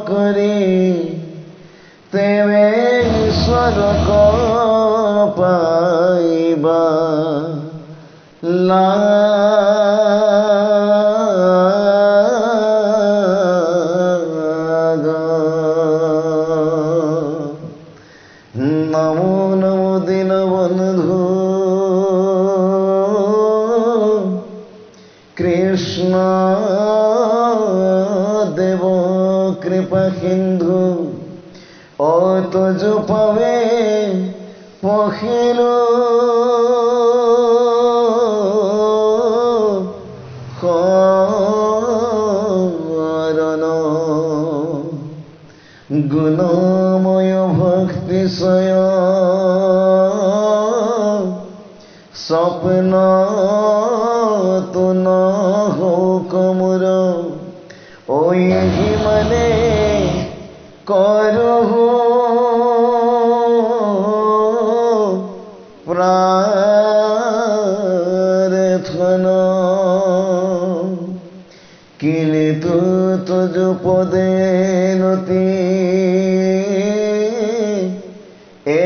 କରି ତେବେ ସ୍ୱର୍ଗ ପାଇବା নমো নমো দীনবন্ধু কৃষ্ণ দেব কৃপা সিন্ধু অতজ পাবে পখিল করণ গুণময় ভক্তিশয় স্বপ্ন তো ন হোক মোর ওই মানে করহু প্রার্থনা কিন্তু তুজ পদে নতি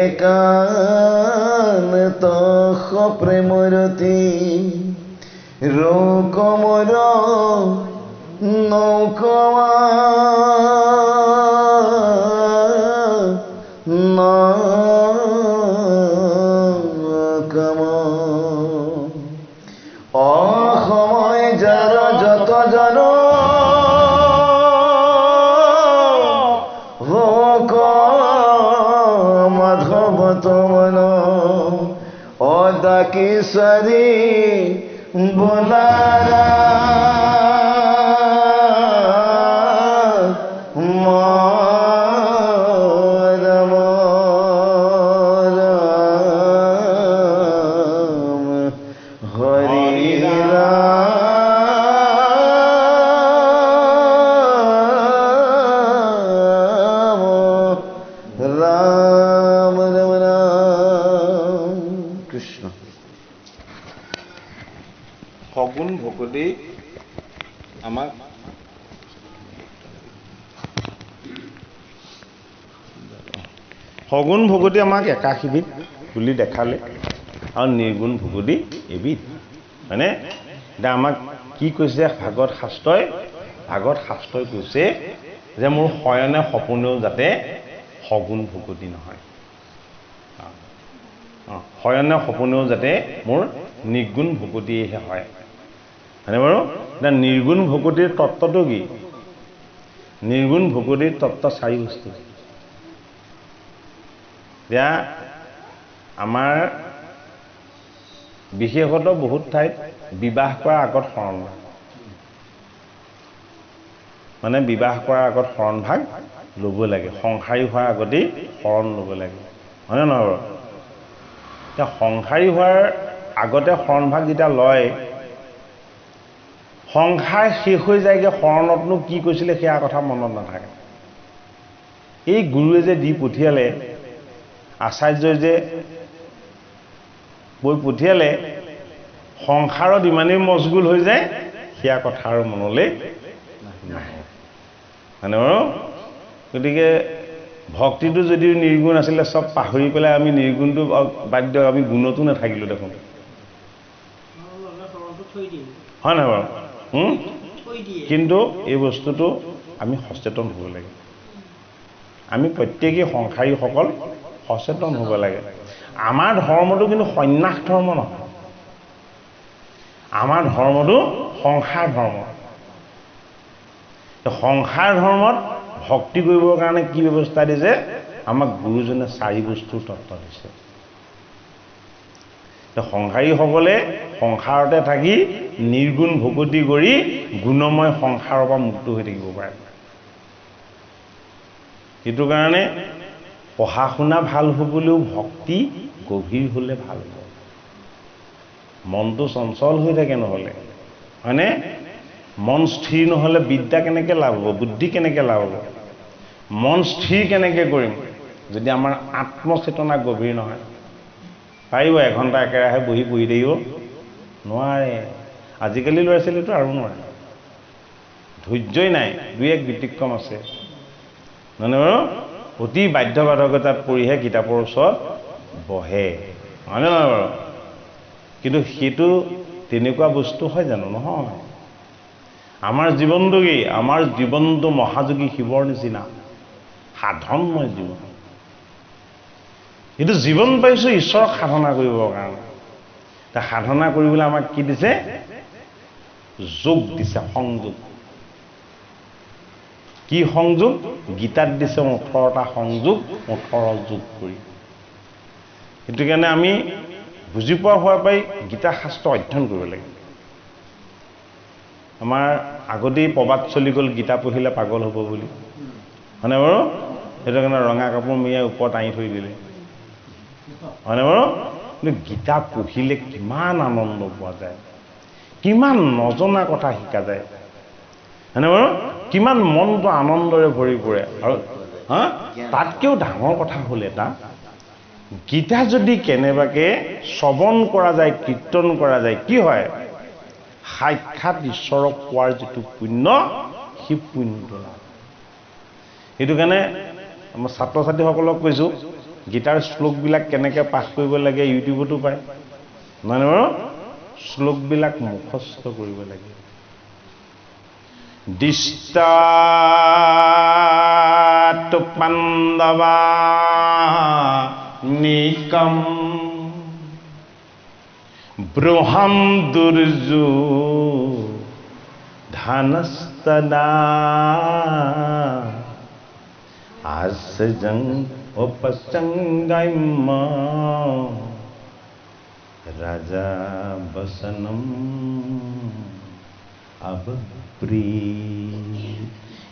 একান্ত প্রেমরতি রোকমর নৌকমা অসময় যার যত জন হোক মাধব তমন অদাকিশরী বোলারা সগুণ ভকতি আমাক সগুণ ভকতি আমাক একাশীবিধ বুলি দেখালে আৰু নিৰ্গুণ ভকতি এবিধ মানে এতিয়া আমাক কি কৈছে ভাগৱত শাস্ত্ৰই কৈছে যে মোৰ শয়নে সপোনেও যাতে সগুণ ভকতি নহয়, শয়নে সপোনেও যাতে মোৰ নিৰ্গুণ ভকতিহে হয়। হয়নে বাৰু? এতিয়া নিৰ্গুণ ভকতিৰ তত্ত্বটো কি? নিৰ্গুণ ভকতিৰ তত্ত্ব চাৰি বস্তু। এতিয়া আমাৰ বিশেষত বহুত ঠাইত বিবাহ কৰাৰ আগত শৰণ ভাগ, মানে বিবাহ কৰাৰ আগত শৰণ ভাগ ল'ব লাগে, সংসাৰী হোৱাৰ আগতেই শৰণ ল'ব লাগে, হয়নে নহয় বাৰু? এতিয়া সংসাৰী হোৱাৰ আগতে শৰণ ভাগ যেতিয়া লয়, সংসাৰ শেষ হৈ যায়গৈ, শৰণতনো কি কৈছিলে সেয়া কথা মনত নাথাকে। এই গুৰুৱে যে দি পঠিয়ালে, আচাৰ্যই যে কৈ পঠিয়ালে, সংসাৰত ইমানেই মচগুল হৈ যায় সেয়া কথা আৰু মনলৈ নাহে, হয়নে বাৰু? গতিকে ভক্তিটো যদিও নিৰ্গুণ আছিলে, চব পাহৰি পেলাই আমি নিৰ্গুণটো বাধ্য, আমি গুণতো নাথাকিলোঁ দেখোন, হয় নহয় বাৰু? কিন্তু এই বস্তুটো আমি সচেতন হ'ব লাগে, আমি প্ৰত্যেকেই সংসাৰীসকল সচেতন হ'ব লাগে। আমাৰ ধৰ্মটো কিন্তু সন্ন্যাস ধৰ্ম নহয়, আমাৰ ধৰ্মটো সংসাৰ ধৰ্ম। সংসাৰ ধৰ্মত ভক্তি কৰিবৰ কাৰণে কি ব্যৱস্থা দিছে? আমাক গুৰুজনে চাৰি বস্তুৰ তত্ত্ব দিছে। সংসাৰীসকলে সংসাৰতে থাকি নিৰ্গুণ ভকতি কৰি গুণময় সংসাৰৰ পৰা মুক্ত হৈ থাকিব পাৰে। সেইটো কাৰণে পঢ়া শুনা ভাল হ'বলৈও ভক্তি গভীৰ হ'লে ভাল হ'ব। মনটো চঞ্চল হৈ থাকে নহ'লে, হয়নে? মন স্থিৰ নহ'লে বিদ্যা কেনেকৈ লাভ হ'ব, বুদ্ধি কেনেকৈ লাভ হ'ব? মন স্থিৰ কেনেকৈ কৰিম যদি আমাৰ আত্মচেতনা গভীৰ নহয়? পাৰিব এঘণ্টা একেৰাহে বহি পঢ়ি থাকিব? নোৱাৰে। আজিকালি ল'ৰা ছোৱালীটো আৰু নোৱাৰে, ধৈৰ্যই নাই, দুই এক ব্যতিক্ৰম আছে। মানে বাৰু অতি বাধ্যবাধকতাত পৰিহে কিতাপৰ ওচৰত বহে, হয়নে নহয় বাৰু? কিন্তু সেইটো তেনেকুৱা বস্তু হয় জানো? নহয়। আমাৰ জীৱনটো কি? আমাৰ জীৱনটো মহাযোগী শিৱৰ নিচিনা সাধনময় জীৱন। কিন্তু জীৱন পাইছোঁ ঈশ্বৰক সাধনা কৰিবৰ কাৰণে। সাধনা কৰিবলৈ আমাক কি দিছে? যোগ দিছে, সংযোগ। কি সংযোগ? গীতাত দিছে 18টা সংযোগ, 18 যোগ কৰি। সেইটো কাৰণে আমি বুজি পোৱা হোৱাৰ পৰাই গীতা শাস্ত্ৰ অধ্যয়ন কৰিব লাগে। আমাৰ আগতেই প্ৰবাদ চলি গ'ল গীতা পঢ়িলে পাগল হ'ব বুলি, হয়নে বাৰু? সেইটো কাৰণে ৰঙা কাপোৰ মেৰিয়াই ওপৰত আঁৰি থৈ দিলে, হয়নে বাৰু? কিন্তু গীতা পঢ়িলে কিমান আনন্দ পোৱা যায়, কিমান নজনা কথা শিকা যায়, হয়নে বাৰু? কিমান মনটো আনন্দৰে ভৰি পৰে। আৰু তাতকেও ডাঙৰ কথা হ'ল এটা, গীতা যদি কেনেবাকে শ্ৰৱণ কৰা যায়, কীৰ্তন কৰা যায়, কি হয়? সাক্ষাৎ ঈশ্বৰক পোৱাৰ যিটো পুণ্য, সেই পুণ্যটো লাভ। সেইটো কাৰণে মই ছাত্ৰ ছাত্ৰীসকলক কৈছোঁ, গীতাৰ শ্লোকবিলাক কেনেকৈ পাঠ কৰিব লাগে ইউটিউবতো পায়, নহয় বাৰু? শ্লোকবিলাক মুখস্থ কৰিব লাগে। দিষ্টাতু পাণ্ডৱা নিকম ব্ৰহ্ম দুৰ্যো ধনস্তদা আসজং উপসংগম ৰাজা বসনম অবপ্ৰী।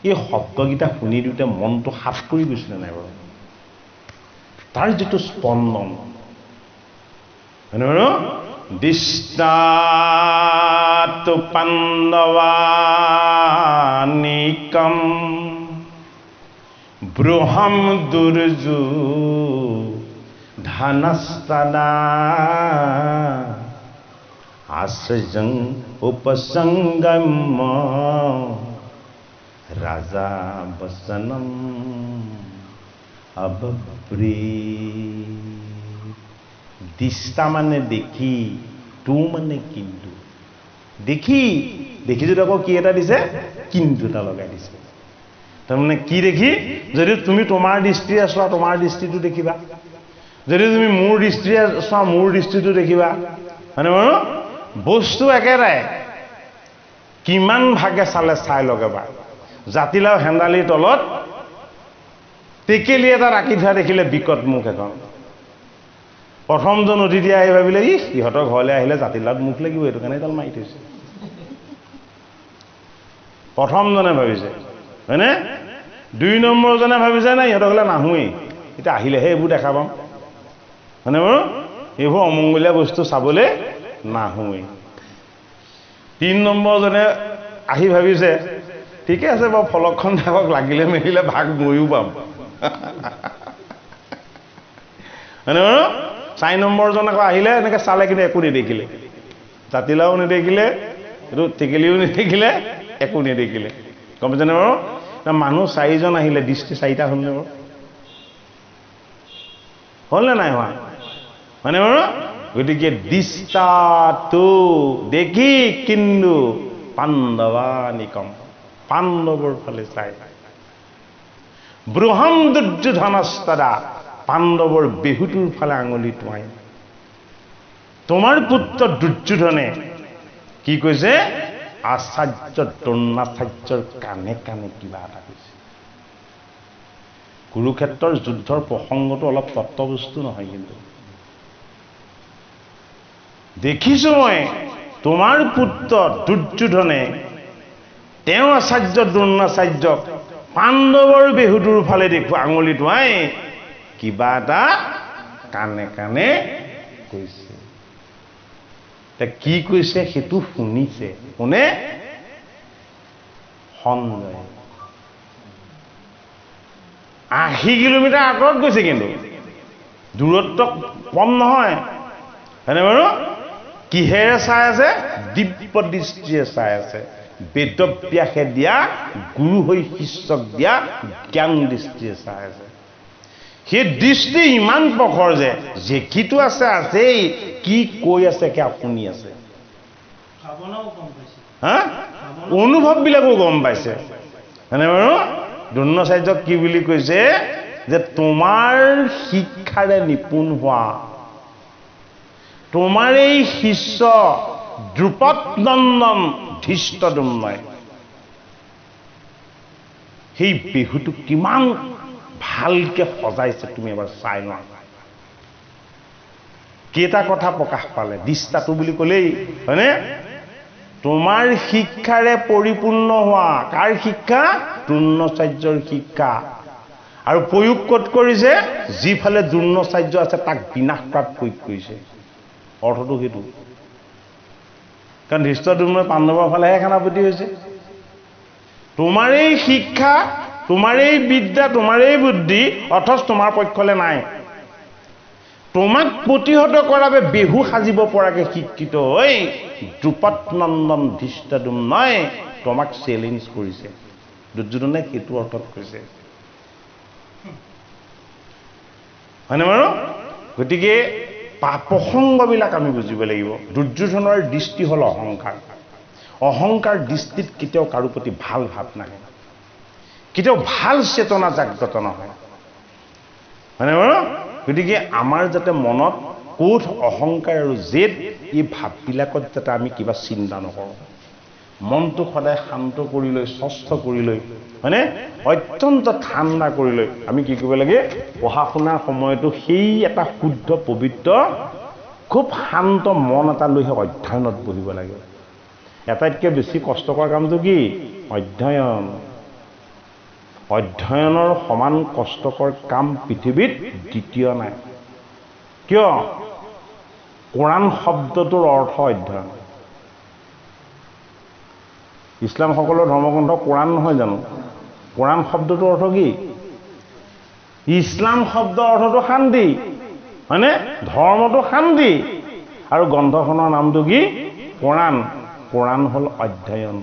এই শব্দকেইটা শুনি দিওঁতে মনটো সাফ কৰি গৈছিলে নাই বাৰু? তাৰ যিটো স্পন্দন, হয়নে বাৰু? দিষ্টাতু পাণ্ডৱা নিকম ব্ৰহ্ম দুৰ্যো ধনস্তদা আসজং উপসংগম ৰাজা বসনম অবপ্ৰী। দিষ্টা মানে দেখি, তু মানে কিন্তু। দেখি যদি আকৌ কি এটা দিছে? কিন্তু এটা লগাই দিছে। তাৰমানে কি দেখি? যদি তুমি তোমাৰ দৃষ্টিৰে চোৱা, তোমাৰ দৃষ্টিটো দেখিবা। যদি তুমি মোৰ দৃষ্টিৰে চোৱা, মোৰ দৃষ্টিটো দেখিবা, হয়নে বাৰু? বস্তু একেটাই, কিমান ভাগে চালে চাই লগ এবাৰ। জাতিলাও হেন্দালিৰ তলত টেকেলি এটা ৰাখি থোৱা দেখিলে বিকট মুখ এখন। প্ৰথমজন অতিথি আহি ভাবিলে, সিহঁতৰ ঘৰলৈ আহিলে জাতিলাওত মুখ লাগিব, সেইটো কাৰণে এডাল মাৰি থৈছে। প্ৰথমজনে ভাবিছে, হয়নে? 2 নম্বৰজনে ভাবিছে, নাই ইহঁতৰ ঘৰলৈ নাহোৱেই, এতিয়া আহিলেহে এইবোৰ দেখা পাম, হয়নে বাৰু? এইবোৰ অমংগলীয়া বস্তু চাবলৈ নাহোৱেই। 3 নম্বৰজনে আহি ভাবিছে, ঠিকে আছে বাৰু, ফলকখন থাকক, লাগিলে মেলিলে ভাগ ময়ো পাম, হয়নে বাৰু? 4 নম্বৰজন আকৌ আহিলে, এনেকৈ চালে কিন্তু একো নেদেখিলে। জাতিলাও নেদেখিলে, এইটো টেকেলিও নেদেখিলে, একো নেদেখিলে। গম পাইছেনে বাৰু? মানুহ 4জন আহিলে, দৃষ্টি 4টা হ'লনে বাৰু? হ'লনে নাই হোৱা? হয়নে বাৰু? গতিকে দিষ্টাতু দেখি, কিন্তু পাণ্ডৱা নিকম পাণ্ডৱৰ ফালে চাই। ব্ৰহ্ম দুৰ্যোধনস্তদা পাণ্ডৱৰ বেহুটোৰ ফালে আঙুলি টোৱাই। তোমাৰ পুত্ৰ দুৰ্যোধনে কি কৈছে? আচাৰ্য দ্ৰোণাচাৰ্যৰ কাণে কাণে কিবা এটা কৈছে। কুৰুক্ষেত্ৰৰ যুদ্ধৰ প্ৰসংগটো অলপ তত্ত্ববস্তু নহয়, কিন্তু দেখিছো মই তোমাৰ পুত্ৰ দুৰ্যোধনে তেওঁ আচাৰ্য দ্ৰোণাচাৰ্যক পাণ্ডৱৰ বেহুটোৰ ফালে দেখো আঙুলি টোৱাই কিবা এটা কাণে কাণে কৈছে। কি কৈছে সেইটো শুনিছে, কোনে? সঞ্জয়। 80 কিলোমিটাৰ আঁতৰত গৈছে, কিন্তু দূৰত্ব কম নহয়, হয়নে বাৰু? কিহেৰে চাই আছে? দিব্য দৃষ্টিৰে চাই আছে। বেদব্যাসে দিয়া গুৰু হৈ শিষ্যক দিয়া জ্ঞান দৃষ্টিৰে চাই আছে। সেই দৃষ্টি ইমান প্ৰখৰ যে জেকিটো আছে আছেই, কি কৈ আছে কি আপুনি আছে, হা অনুভৱবিলাকো গম পাইছে। মানে বাৰু দ্ৰোণাচাৰ্যক কি বুলি কৈছে যে তোমাৰ শিক্ষাৰে নিপুণ হোৱা তোমাৰ এই শিষ্য দ্ৰুপদ নন্দন ধৃষ্টদ্যুম্নই সেই বিহুটো কিমান ভালকে সজাইছে তুমি এবাৰ চাই লোৱা। কেইটা কথা প্ৰকাশ পালে, দৃষ্টাটো বুলি ক'লেই হয়নে? তোমাৰ শিক্ষাৰে পৰিপূৰ্ণ হোৱা, কাৰ শিক্ষা? দ্ৰোণাচাৰ্যৰ শিক্ষা। আৰু প্ৰয়োগ ক'ত কৰিছে? যিফালে দ্ৰোণাচাৰ্য আছে তাক বিনাশ কৰাত প্ৰয়োগ কৰিছে। অৰ্থটো সেইটো, কাৰণ ধৃষ্টদ্যুম্নই পাণ্ডৱৰ ফালেহে সেনাপতি হৈছে। তোমাৰ এই শিক্ষা, তোমাৰ এই বিদ্যা, তোমাৰ এই বুদ্ধি অথচ তোমাৰ পক্ষলে নাই। তোমাক প্ৰতিহত কৰাৰ বাবে বেহু সাজিব পৰাকে শিক্ষিত হৈ দ্ৰুপদ নন্দন ধৃষ্টদ্যুম্নই তোমাক চেলেঞ্জ কৰিছে। দুৰ্যোধনে সেইটো অৰ্থত কৈছে, হয়নে বাৰু? গতিকে প্ৰসংগবিলাক আমি বুজিব লাগিব। দুৰ্যোধনৰ দৃষ্টি হ'ল অহংকাৰ। অহংকাৰ দৃষ্টিত কেতিয়াও কাৰো প্ৰতি ভাল ভাৱ নাহে, কেতিয়াও ভাল চেতনা জাগ্ৰত নহয়, হয়নে বাৰু? গতিকে আমাৰ যাতে মনত ক্ৰোধ, অহংকাৰ আৰু জেদ এই ভাৱবিলাকত যাতে আমি কিবা চিন্তা নকৰোঁ, মনটো সদায় শান্ত কৰি লৈ, স্বস্থ কৰি লৈ, হয়নে, অত্যন্ত ঠাণ্ডা কৰি লৈ আমি কি কৰিব লাগে? পঢ়া শুনাৰ সময়তো সেই এটা শুদ্ধ পবিত্ৰ খুব শান্ত মন এটা লৈহে অধ্যয়নত বহিব লাগে। এটাইতকৈ বেছি কষ্টকৰ কামটো কি? অধ্যয়ন। অধ্যয়নৰ সমান কষ্টকৰ কাম পৃথিৱীত দ্বিতীয় নাই। কিয়? কোৰাণ শব্দটোৰ অৰ্থ অধ্যয়ন। ইছলামসকলৰ ধৰ্মগ্ৰন্থ কোৰাণ নহয় জানো? কোৰাণ শব্দটোৰ অৰ্থ কি? ইছলাম শব্দৰ অৰ্থটো শান্তি, হয়নে? ধৰ্মটো শান্তি, আৰু গ্ৰন্থখনৰ নামটো কি? কোৰাণ। কোৰাণ হ'ল অধ্যয়ন।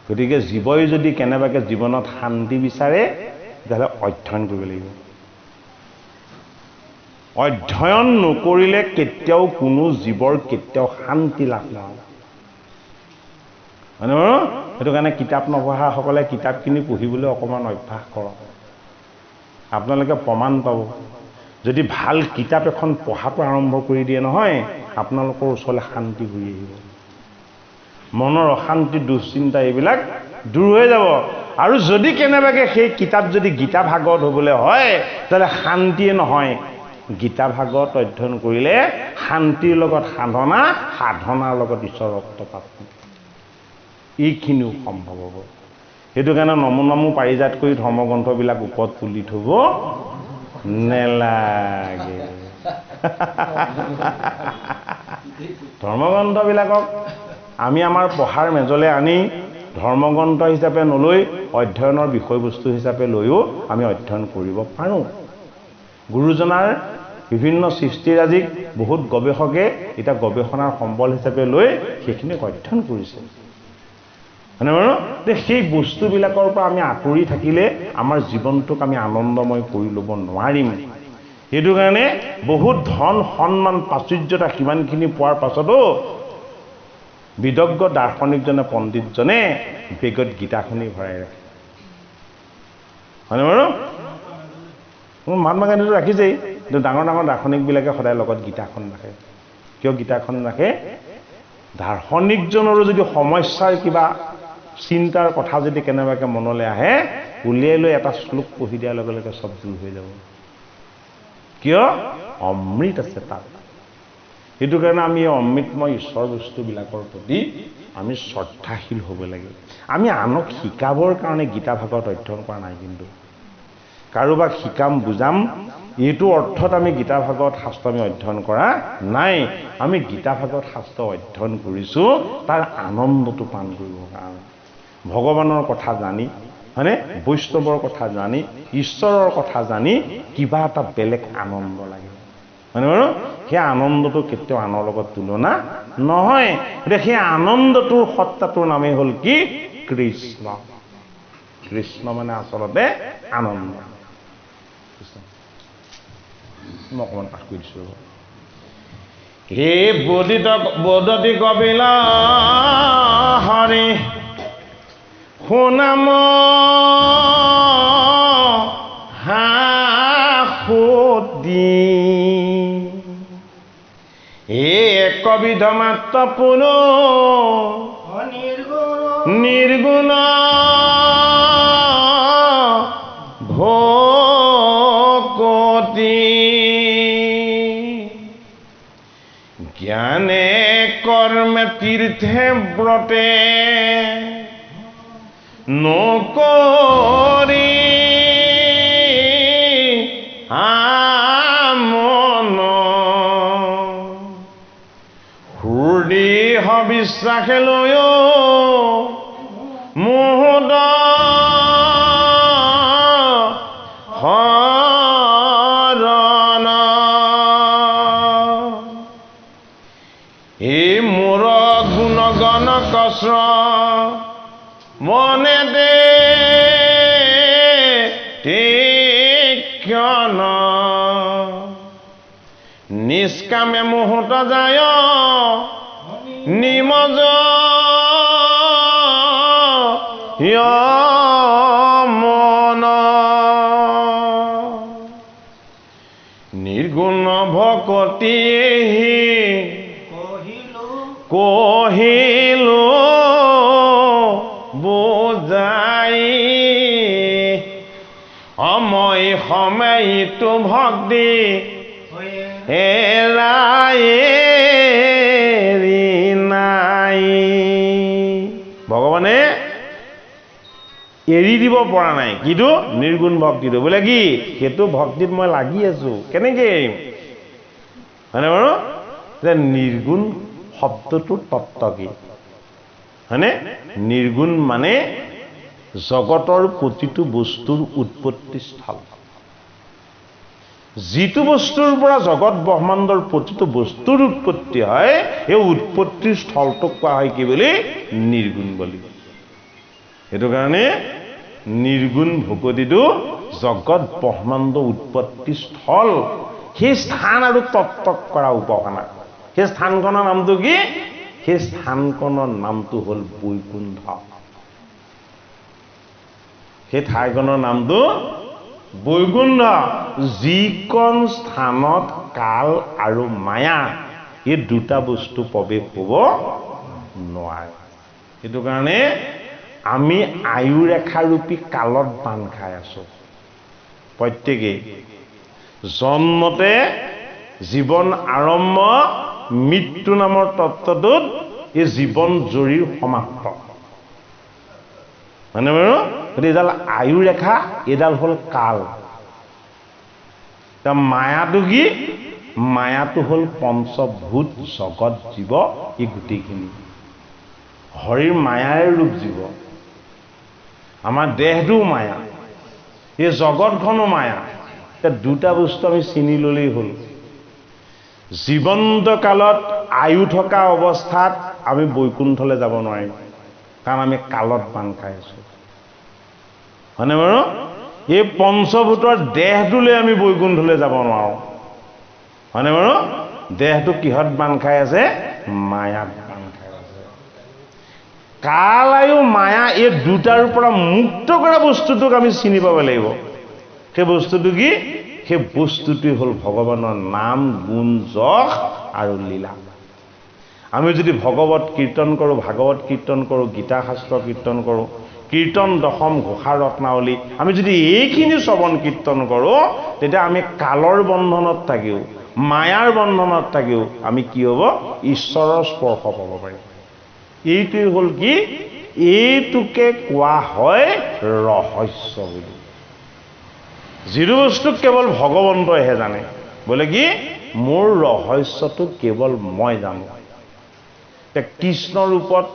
গতিকে জীৱই যদি কেনেবাকৈ জীৱনত শান্তি বিচাৰে তেতিয়াহ'লে অধ্যয়ন কৰিব লাগিব। অধ্যয়ন নকৰিলে কেতিয়াও কোনো জীৱৰ কেতিয়াও শান্তি লাভ নহয়, হয়নে বাৰু? সেইটো কাৰণে কিতাপ নপঢ়াসকলে কিতাপ কিনি পঢ়িবলৈ অকণমান অভ্যাস কৰক। আপোনালোকে প্ৰমাণ পাব, যদি ভাল কিতাপ এখন পঢ়াটো আৰম্ভ কৰি দিয়ে নহয়, আপোনালোকৰ ওচৰলৈ শান্তি ঘূৰি আহিব। মনৰ অশান্তি, দুশ্চিন্তা এইবিলাক দূৰ হৈ যাব। আৰু যদি কেনেবাকৈ সেই কিতাপ যদি গীতা ভাগৱত হ'বলৈ হয় তেতিয়াহ'লে শান্তিয়ে নহয়। গীতা ভাগৱত অধ্যয়ন কৰিলে শান্তিৰ লগত সাধনা, সাধনাৰ লগত ঈশ্বৰৰ প্ৰাপ্তি, এইখিনিও সম্ভৱ হ'ব। সেইটো কাৰণে নমো পাৰিজাত কৰি ধৰ্মগ্ৰন্থবিলাক ওপৰত তুলি থ'ব নেলাগে। ধৰ্মগ্ৰন্থবিলাকক আমি আমাৰ পঢ়াৰ মেজলৈ আনি ধৰ্মগ্ৰন্থ হিচাপে নলৈ অধ্যয়নৰ বিষয়বস্তু হিচাপে লৈও আমি অধ্যয়ন কৰিব পাৰোঁ। গুৰুজনাৰ বিভিন্ন সৃষ্টিৰাজিক বহুত গৱেষকে এতিয়া গৱেষণাৰ সম্বল হিচাপে লৈ সেইখিনিক অধ্যয়ন কৰিছে, হয়নে বাৰু? সেই বস্তুবিলাকৰ পৰা আমি আঁতৰি থাকিলে আমাৰ জীৱনটোক আমি আনন্দময় কৰি ল'ব নোৱাৰিম। সেইটো কাৰণে বহুত ধন, সন্মান, প্ৰাচুৰ্যতা সিমানখিনি পোৱাৰ পাছতো বিদগ্ধ দাৰ্শনিকজনে, পণ্ডিতজনে বেগত গীতাখনি ভৰাই ৰাখে, হয়নে বাৰু? মহাত্মা গান্ধীটো ৰাখিছেই, কিন্তু ডাঙৰ ডাঙৰ দাৰ্শনিকবিলাকে সদায় লগত গীতাখন ৰাখে। কিয় গীতাখন ৰাখে? দাৰ্শনিকজনৰো যদি সমস্যাৰ কিবা চিন্তাৰ কথা যদি কেনেবাকৈ মনলৈ আহে, উলিয়াই লৈ এটা শ্লোক পঢ়ি দিয়াৰ লগে লগে চব দূৰ হৈ যাব। কিয়? অমৃত আছে তাত। সেইটো কাৰণে আমি অমৃতময় ঈশ্বৰ বস্তুবিলাকৰ প্ৰতি আমি শ্ৰদ্ধাশীল হ'ব লাগে। আমি আনক শিকাবৰ কাৰণে গীতা ভাগৱত অধ্যয়ন কৰা নাই, কিন্তু কাৰোবাক শিকাম, বুজাম এইটো অৰ্থত আমি গীতা ভাগৱত শাস্ত্ৰ আমি অধ্যয়ন কৰা নাই। আমি গীতা ভাগৱত শাস্ত্ৰ অধ্যয়ন কৰিছোঁ তাৰ আনন্দটো পান কৰিবৰ কাৰণে, ভগৱানৰ কথা জানি, হয়নে, বৈষ্ণৱৰ কথা জানি, ঈশ্বৰৰ কথা জানি কিবা এটা বেলেগ আনন্দ লাগে, হয়নে বাৰু? সেই আনন্দটো কেতিয়াও আনৰ লগত তুলনা নহয়। সেই আনন্দটোৰ সত্তাটোৰ নামেই হ'ল কি? কৃষ্ণ। কৃষ্ণ মানে আচলতে আনন্দ। মই অকণমান পাঠ কৰি দিছোঁ। হে বদতি কপিলা হৰি সুনাম হাসুতি একবিধ মাত্ৰ পুন নিৰ্গুণ ভকতি জ্ঞানে কৰ্মে তীৰ্থে ব্ৰতে নকৰি আমন হৃদয় বিশ্বাসে লৈ মুহূৰ্ত হৰণ এই মোৰ গুণগণ কস্ৰ মনে দে ক্ষণ নিষ্কামে মুহূৰ্ত যায় নিমজ মন নিৰ্গুণ ভকতি কহিলো বুজাই অময় সময়টো ভক্তি এৰাই নাই। ভগৱানে এৰি দিব পৰা নাই। কিটো? নিৰ্গুণ ভক্তিটো। বোলে কি? সেইটো ভক্তিত মই লাগি আছো, কেনেকে এৰিম? হয়নে বাৰু? যে নিৰ্গুণ শব্দটোৰ তত্ত্ব কি? হয়নে? নিৰ্গুণ মানে জগতৰ প্ৰতিটো বস্তুৰ উৎপত্তি স্থল। যিটো বস্তুৰ পৰা জগত ব্ৰহ্মাণ্ডৰ প্ৰতিটো বস্তুৰ উৎপত্তি হয়, এই উৎপত্তিৰ স্থলটোক কোৱা হয় কি বুলি? নিৰ্গুণ বুলি। সেইটো কাৰণে নিৰ্গুণ ভকতিটো জগত ব্ৰহ্মাণ্ড উৎপত্তি স্থল। সেই স্থান আৰু তত্ত্বক কৰা উপাসনা। সেই স্থানখনৰ নামটো কি? সেই স্থানখনৰ নামটো হ'ল বৈকুণ্ঠ। সেই ঠাইখনৰ নামটো বৈকুণ্ঠ। যিকণ স্থানত কাল আৰু মায়া এই দুটা বস্তু প্ৰৱেশ হ'ব নোৱাৰে। সেইটো কাৰণে আমি আয়ুৰেখাৰূপী কালত বান্ধ খাই আছো প্ৰত্যেকেই। জন্মতে জীৱন আৰম্ভ, মৃত্যু নামৰ তত্ত্বটোত এই জীৱন জৰীৰ সমাপ্ত। মানে বাৰু এইডাল আয়ুৰেখা, এইডাল হ'ল কাল। মায়াটো কি? মায়াটো হ'ল পঞ্চভূত জগত জীৱ, এই গোটেইখিনি হৰিৰ মায়াৰ ৰূপ জীৱ। আমাৰ দেহটোও মায়া, এই জগতখনো মায়া। দুটা বস্তু আমি চিনি ল'লেই হ'ল। জীৱন্ত কালত আয়ু থকা অৱস্থাত আমি বৈকুণ্ঠলৈ যাব নোৱাৰিম, কাৰণ আমি কালত বান্ধ খাই আছো। হয়নে বাৰু? এই পঞ্চভূতৰ দেহটোলৈ আমি বৈকুণ্ঠলৈ যাব নোৱাৰো। হয়নে বাৰু? দেহটো কিহত বান্ধ খাই আছে? মায়াত বান্ধ খাই আছে। কাল আয়ু মায়া এই দুটাৰ পৰা মুক্ত কৰা বস্তুটোক আমি চিনি পাব লাগিব। সেই বস্তুটো কি? সেই বস্তুটোৱেই হ'ল ভগৱানৰ নাম, গুণ, যশ আৰু লীলা। আমি যদি ভগৱত কীৰ্তন কৰোঁ, ভাগৱত কীৰ্তন কৰোঁ, গীতা শাস্ত্ৰ কীৰ্তন কৰোঁ, কীৰ্তন দশম ঘোষা ৰত্নাৱলী, আমি যদি এইখিনি শ্ৰৱণ কীৰ্তন কৰোঁ, তেতিয়া আমি কালৰ বন্ধনত থাকিও, মায়াৰ বন্ধনত থাকিও আমি কি হ'ব? ঈশ্বৰৰ স্পৰ্শ পাব পাৰিম। এইটোৱেই হ'ল কি? এইটোকে কোৱা হয় ৰহস্য বুলি। যিটো বস্তুক কেৱল ভগৱন্তইহে জানে। বোলে কি? মোৰ ৰহস্যটো কেৱল মই জানো। কৃষ্ণ ৰূপত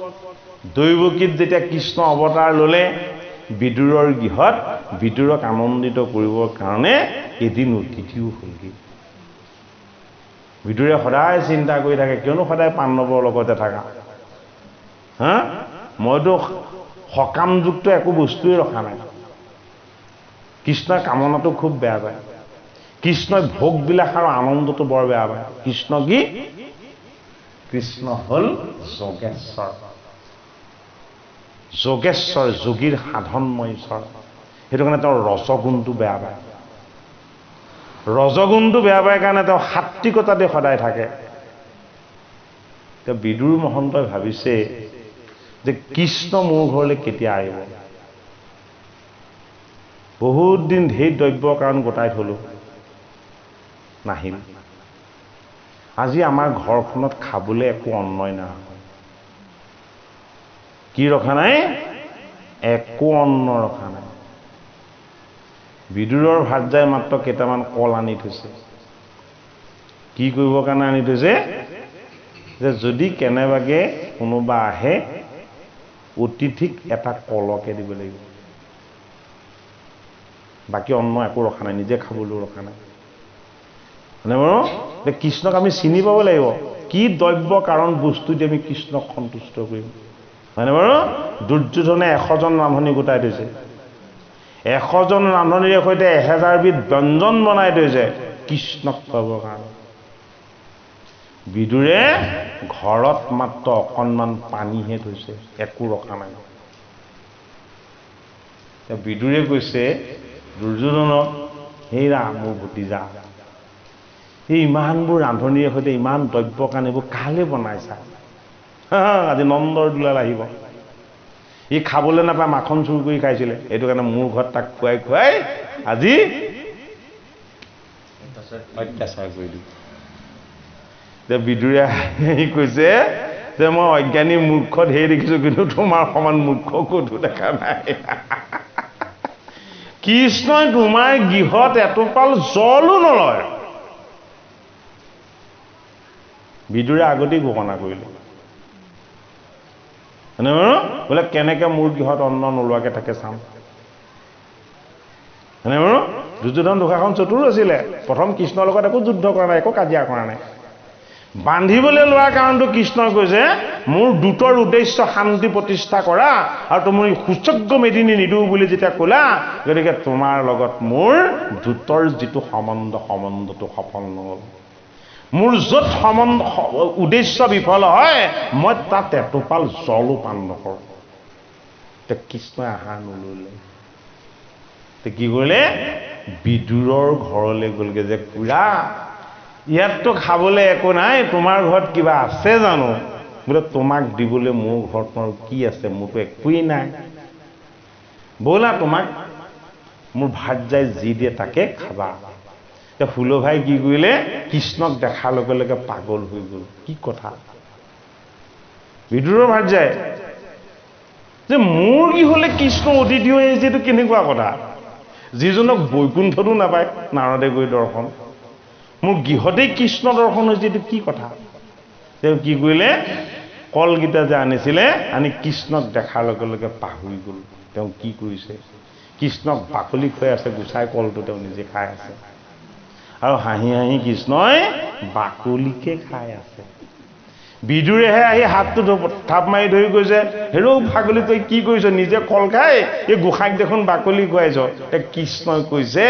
দৈৱকীত যেতিয়া কৃষ্ণ অৱতাৰ ল'লে বিদুৰৰ গৃহত, বিদুৰক আনন্দিত কৰিবৰ কাৰণে এদিন অতিথিও হ'লগৈ। বিদুৰে সদায় চিন্তা কৰি থাকে, কিয়নো সদায় পাণ্ডৱৰ লগতে থাকা। হা, মইতো সকামযুক্ত একো বস্তুৱেই ৰখা নাই। কৃষ্ণই কামনাটো খুব বেয়া পায়, কৃষ্ণই ভোগবিলাক আৰু আনন্দটো বৰ বেয়া পায়। কৃষ্ণ কি? কৃষ্ণ হ'ল যোগেশ্বৰ, যোগেশ্বৰ, যোগীৰ সাধনময় ঈশ্বৰ। সেইটো কাৰণে তেওঁ ৰজগুণটো বেয়া পায়। ৰজগুণটো বেয়া পায় কাৰণে তেওঁ সাত্বিকতাতে সদায় থাকে। তেওঁ বিদুৰ মহন্তই ভাবিছে যে কৃষ্ণ মোৰ ঘৰলৈ কেতিয়া আহিব। বহুত দিন ঢেৰ দ্ৰব্যৰ কাৰণ গোটাই থলো, নাহিল। আজি আমাৰ ঘৰখনত খাবলৈ একো অন্নই নাই। কি ৰখা নাই? একো অন্ন ৰখা নাই। বিদুৰৰ ভাৰ্যাই মাত্ৰ কেইটামান কল আনি থৈছে। কি কৰিবৰ কাৰণে আনি থৈছে? যে যদি কেনেবাকে কোনোবা আহে, অতিথিক এটা কলকে দিব লাগিব। বাকী অন্ন একো ৰখা নাই, নিজে খাবলৈও ৰখা নাই। মানে বাৰু কৃষ্ণক আমি চিনি পাব লাগিব, কি দ্ৰব্য কাৰণ বস্তু দি আমি কৃষ্ণক সন্তুষ্ট কৰিম। হয়নে বাৰু? দুৰ্যোধনে 100 জন ৰান্ধনি গোটাই থৈছে, 100 জন ৰান্ধনিৰে সৈতে 1000 বিধ ব্যঞ্জন বনাই থৈছে কৃষ্ণক খুৱাবৰ কাৰণে। বিদুৰে ঘৰত মাত্ৰ অকণমান পানীহে থৈছে, একো ৰখা নাই। বিদুৰে কৈছে দুৰ্যোধনক, হেৰা মোৰ ভতিজা, এই ইমানবোৰ ৰান্ধনিৰে সৈতে ইমান দ্ৰব্য কানিবোৰ কালে বনাইছা? আজি নন্দৰ দুলাল আহিব, ই খাবলৈ নাপায়, মাখন চুৰ কৰি খাইছিলে, এইটো কাৰণে মোৰ ঘৰত তাক খুৱাই খুৱাই আজি অত্যাচাৰ কৰি দিম। বিদুৰে কৈছে যে মই অজ্ঞানী মূৰ্খ ঢেৰ দেখিছো, কিন্তু তোমাৰ সমান মূৰ্খ ক'তো দেখা নাই। কৃষ্ণই তোমাৰ গৃহত এটোপাল জলো নলয়। বিদুৰে আগতেই ঘোষণা কৰিলে, বোলে কেনেকে মোৰ গৃহত অন্ন নোলোৱাকে থাকে চাম। হয়নে বাৰু? দুৰ্যোধন দুঃশাসন চতুৰ আছিলে, প্ৰথম কৃষ্ণৰ লগত একো যুদ্ধ কৰা নাই, একো কাজিয়া কৰা নাই। বান্ধিবলৈ লোৱাৰ কাৰণটো কৃষ্ণই কৈছে, মোৰ দূতৰ উদ্দেশ্য শান্তি প্ৰতিষ্ঠা কৰা, আৰু তুমি সুযোগ্য মেদিনী নিদিওঁ বুলি যেতিয়া ক'লা, গতিকে তোমাৰ লগত মোৰ দূতৰ যিটো সম্বন্ধটো সফল নহ'ল। মোৰ য'ত উদ্দেশ্য বিফল হয়, মই তাত এটোপাল জলো পান নকৰোঁ। কৃষ্ণই আহাৰ নললে, কি কৰিলে? বিদুৰৰ ঘৰলৈ গ'লগে যে, খুৰা ইয়াততো খাবলৈ একো নাই, তোমাৰ ঘৰত কিবা আছে জানো? বোলে তোমাক দিবলৈ মোৰ ঘৰত আৰু কি আছে, মোৰতো একোৱেই নাই। ব'লা তোমাক মোৰ ভাৰ্যাই যি দিয়ে তাকে খাবা। সুলভাই কি কৰিলে? কৃষ্ণক দেখাৰ লগে লগে পাগল হৈ গ'ল। কি কথা? বিদুৰৰ ভাৰ্যাই যে মোৰ কি হলে কৃষ্ণ অতিথি হৈ আহিছে, এইটো কেনেকুৱা কথা? যিজনক বৈকুণ্ঠতো নাপায় নাৰদে গৈ দৰ্শন, মোৰ গৃহতেই কৃষ্ণ দৰ্শন হৈছে, এইটো কি কথা? তেওঁ কি কৰিলে? কলকেইটা যে আনিছিলে, আনি কৃষ্ণক দেখাৰ লগে লগে পাহৰি গ'ল। তেওঁ কি কৰিছে? কৃষ্ণক বাকলি খুৱাই আছে, গুচাই কলটো তেওঁ নিজে খাই আছে, আৰু হাঁহি হাঁহি কৃষ্ণই বাকলিকে খাই আছে। বিদুৰেহে আহি হাতটো থাপ মাৰি ধৰি কৈছে, হেৰৌ পাগলি, তই কি কৰিছ? নিজে কল খাই এই গোসাঁইক দেখোন বাকলি খুৱাইছ। কৃষ্ণই কৈছে,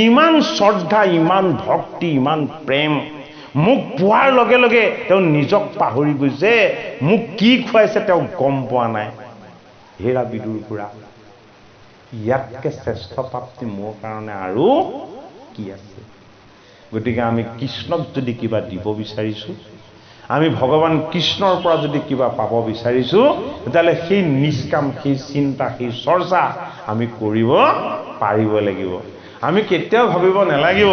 ইমান শ্ৰদ্ধা, ইমান ভক্তি, ইমান প্ৰেম, মোক পোৱাৰ লগে লগে তেওঁ নিজক পাহৰি গৈছে, মোক কি খুৱাইছে তেওঁ গম পোৱা নাই। হেৰা বিদুৰ খুৰা, ইয়াতকে শ্ৰেষ্ঠ প্ৰাপ্তি মোৰ কাৰণে আৰু কি আছে? গতিকে আমি কৃষ্ণক যদি কিবা দিব বিচাৰিছো, আমি ভগৱান কৃষ্ণৰ পৰা যদি কিবা পাব বিচাৰিছো, তেতিয়াহ'লে সেই নিষ্কাম, সেই চিন্তা, সেই চৰ্চা আমি কৰিব পাৰিব লাগিব। আমি কেতিয়াও ভাবিব নালাগিব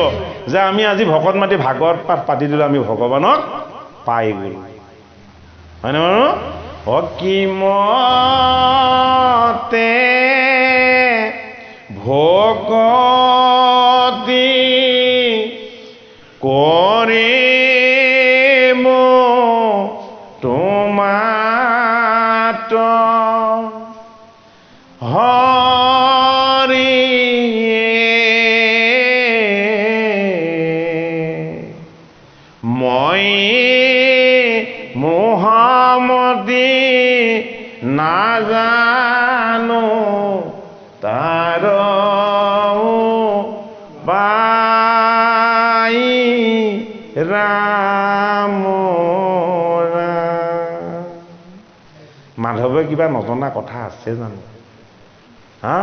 যে আমি আজি ভকত মাতি ভাগৱত পাঠ পাতি দিলো, আমি ভগৱানক পাই গ'লো। হয়নে বাৰু? অকিমতে ভকতি কৰি তোমাত হৰি মই মোহামতি নাজানো তাৰ পাই ৰাম মাধৱে কিবা নজনা কথা আছে জানো? হা?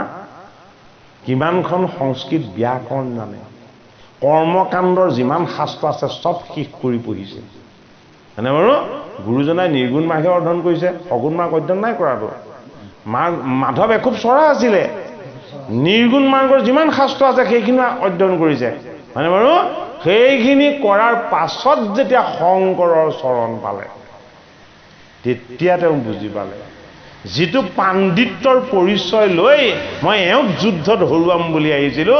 কিমানখন সংস্কৃত ব্যাকৰণ জানে? কৰ্মকাণ্ডৰ যিমান শাস্ত্ৰ আছে চব শেষ কৰি পঢ়িছে, হয়নে বাৰু? গুৰুজনাই নিৰ্গুণ মাৰ্গহে অধ্যয়ন কৰিছে, সগুণ মাৰ্গ অধ্যয়ন নাই কৰাটো। মাধৱ এখুব চৰা আছিলে, নিৰ্গুণ মাৰ্গৰ যিমান শাস্ত্ৰ আছে সেইখিনি অধ্যয়ন কৰিছে, হয়নে বাৰু? সেইখিনি কৰাৰ পাছত যেতিয়া শংকৰৰ চৰণ পালে তেতিয়া তেওঁ বুজি পালে, যিটো পাণ্ডিত্যৰ পৰিচয় লৈ মই এওঁক যুদ্ধত হৰুৱাম বুলি আহিছিলো,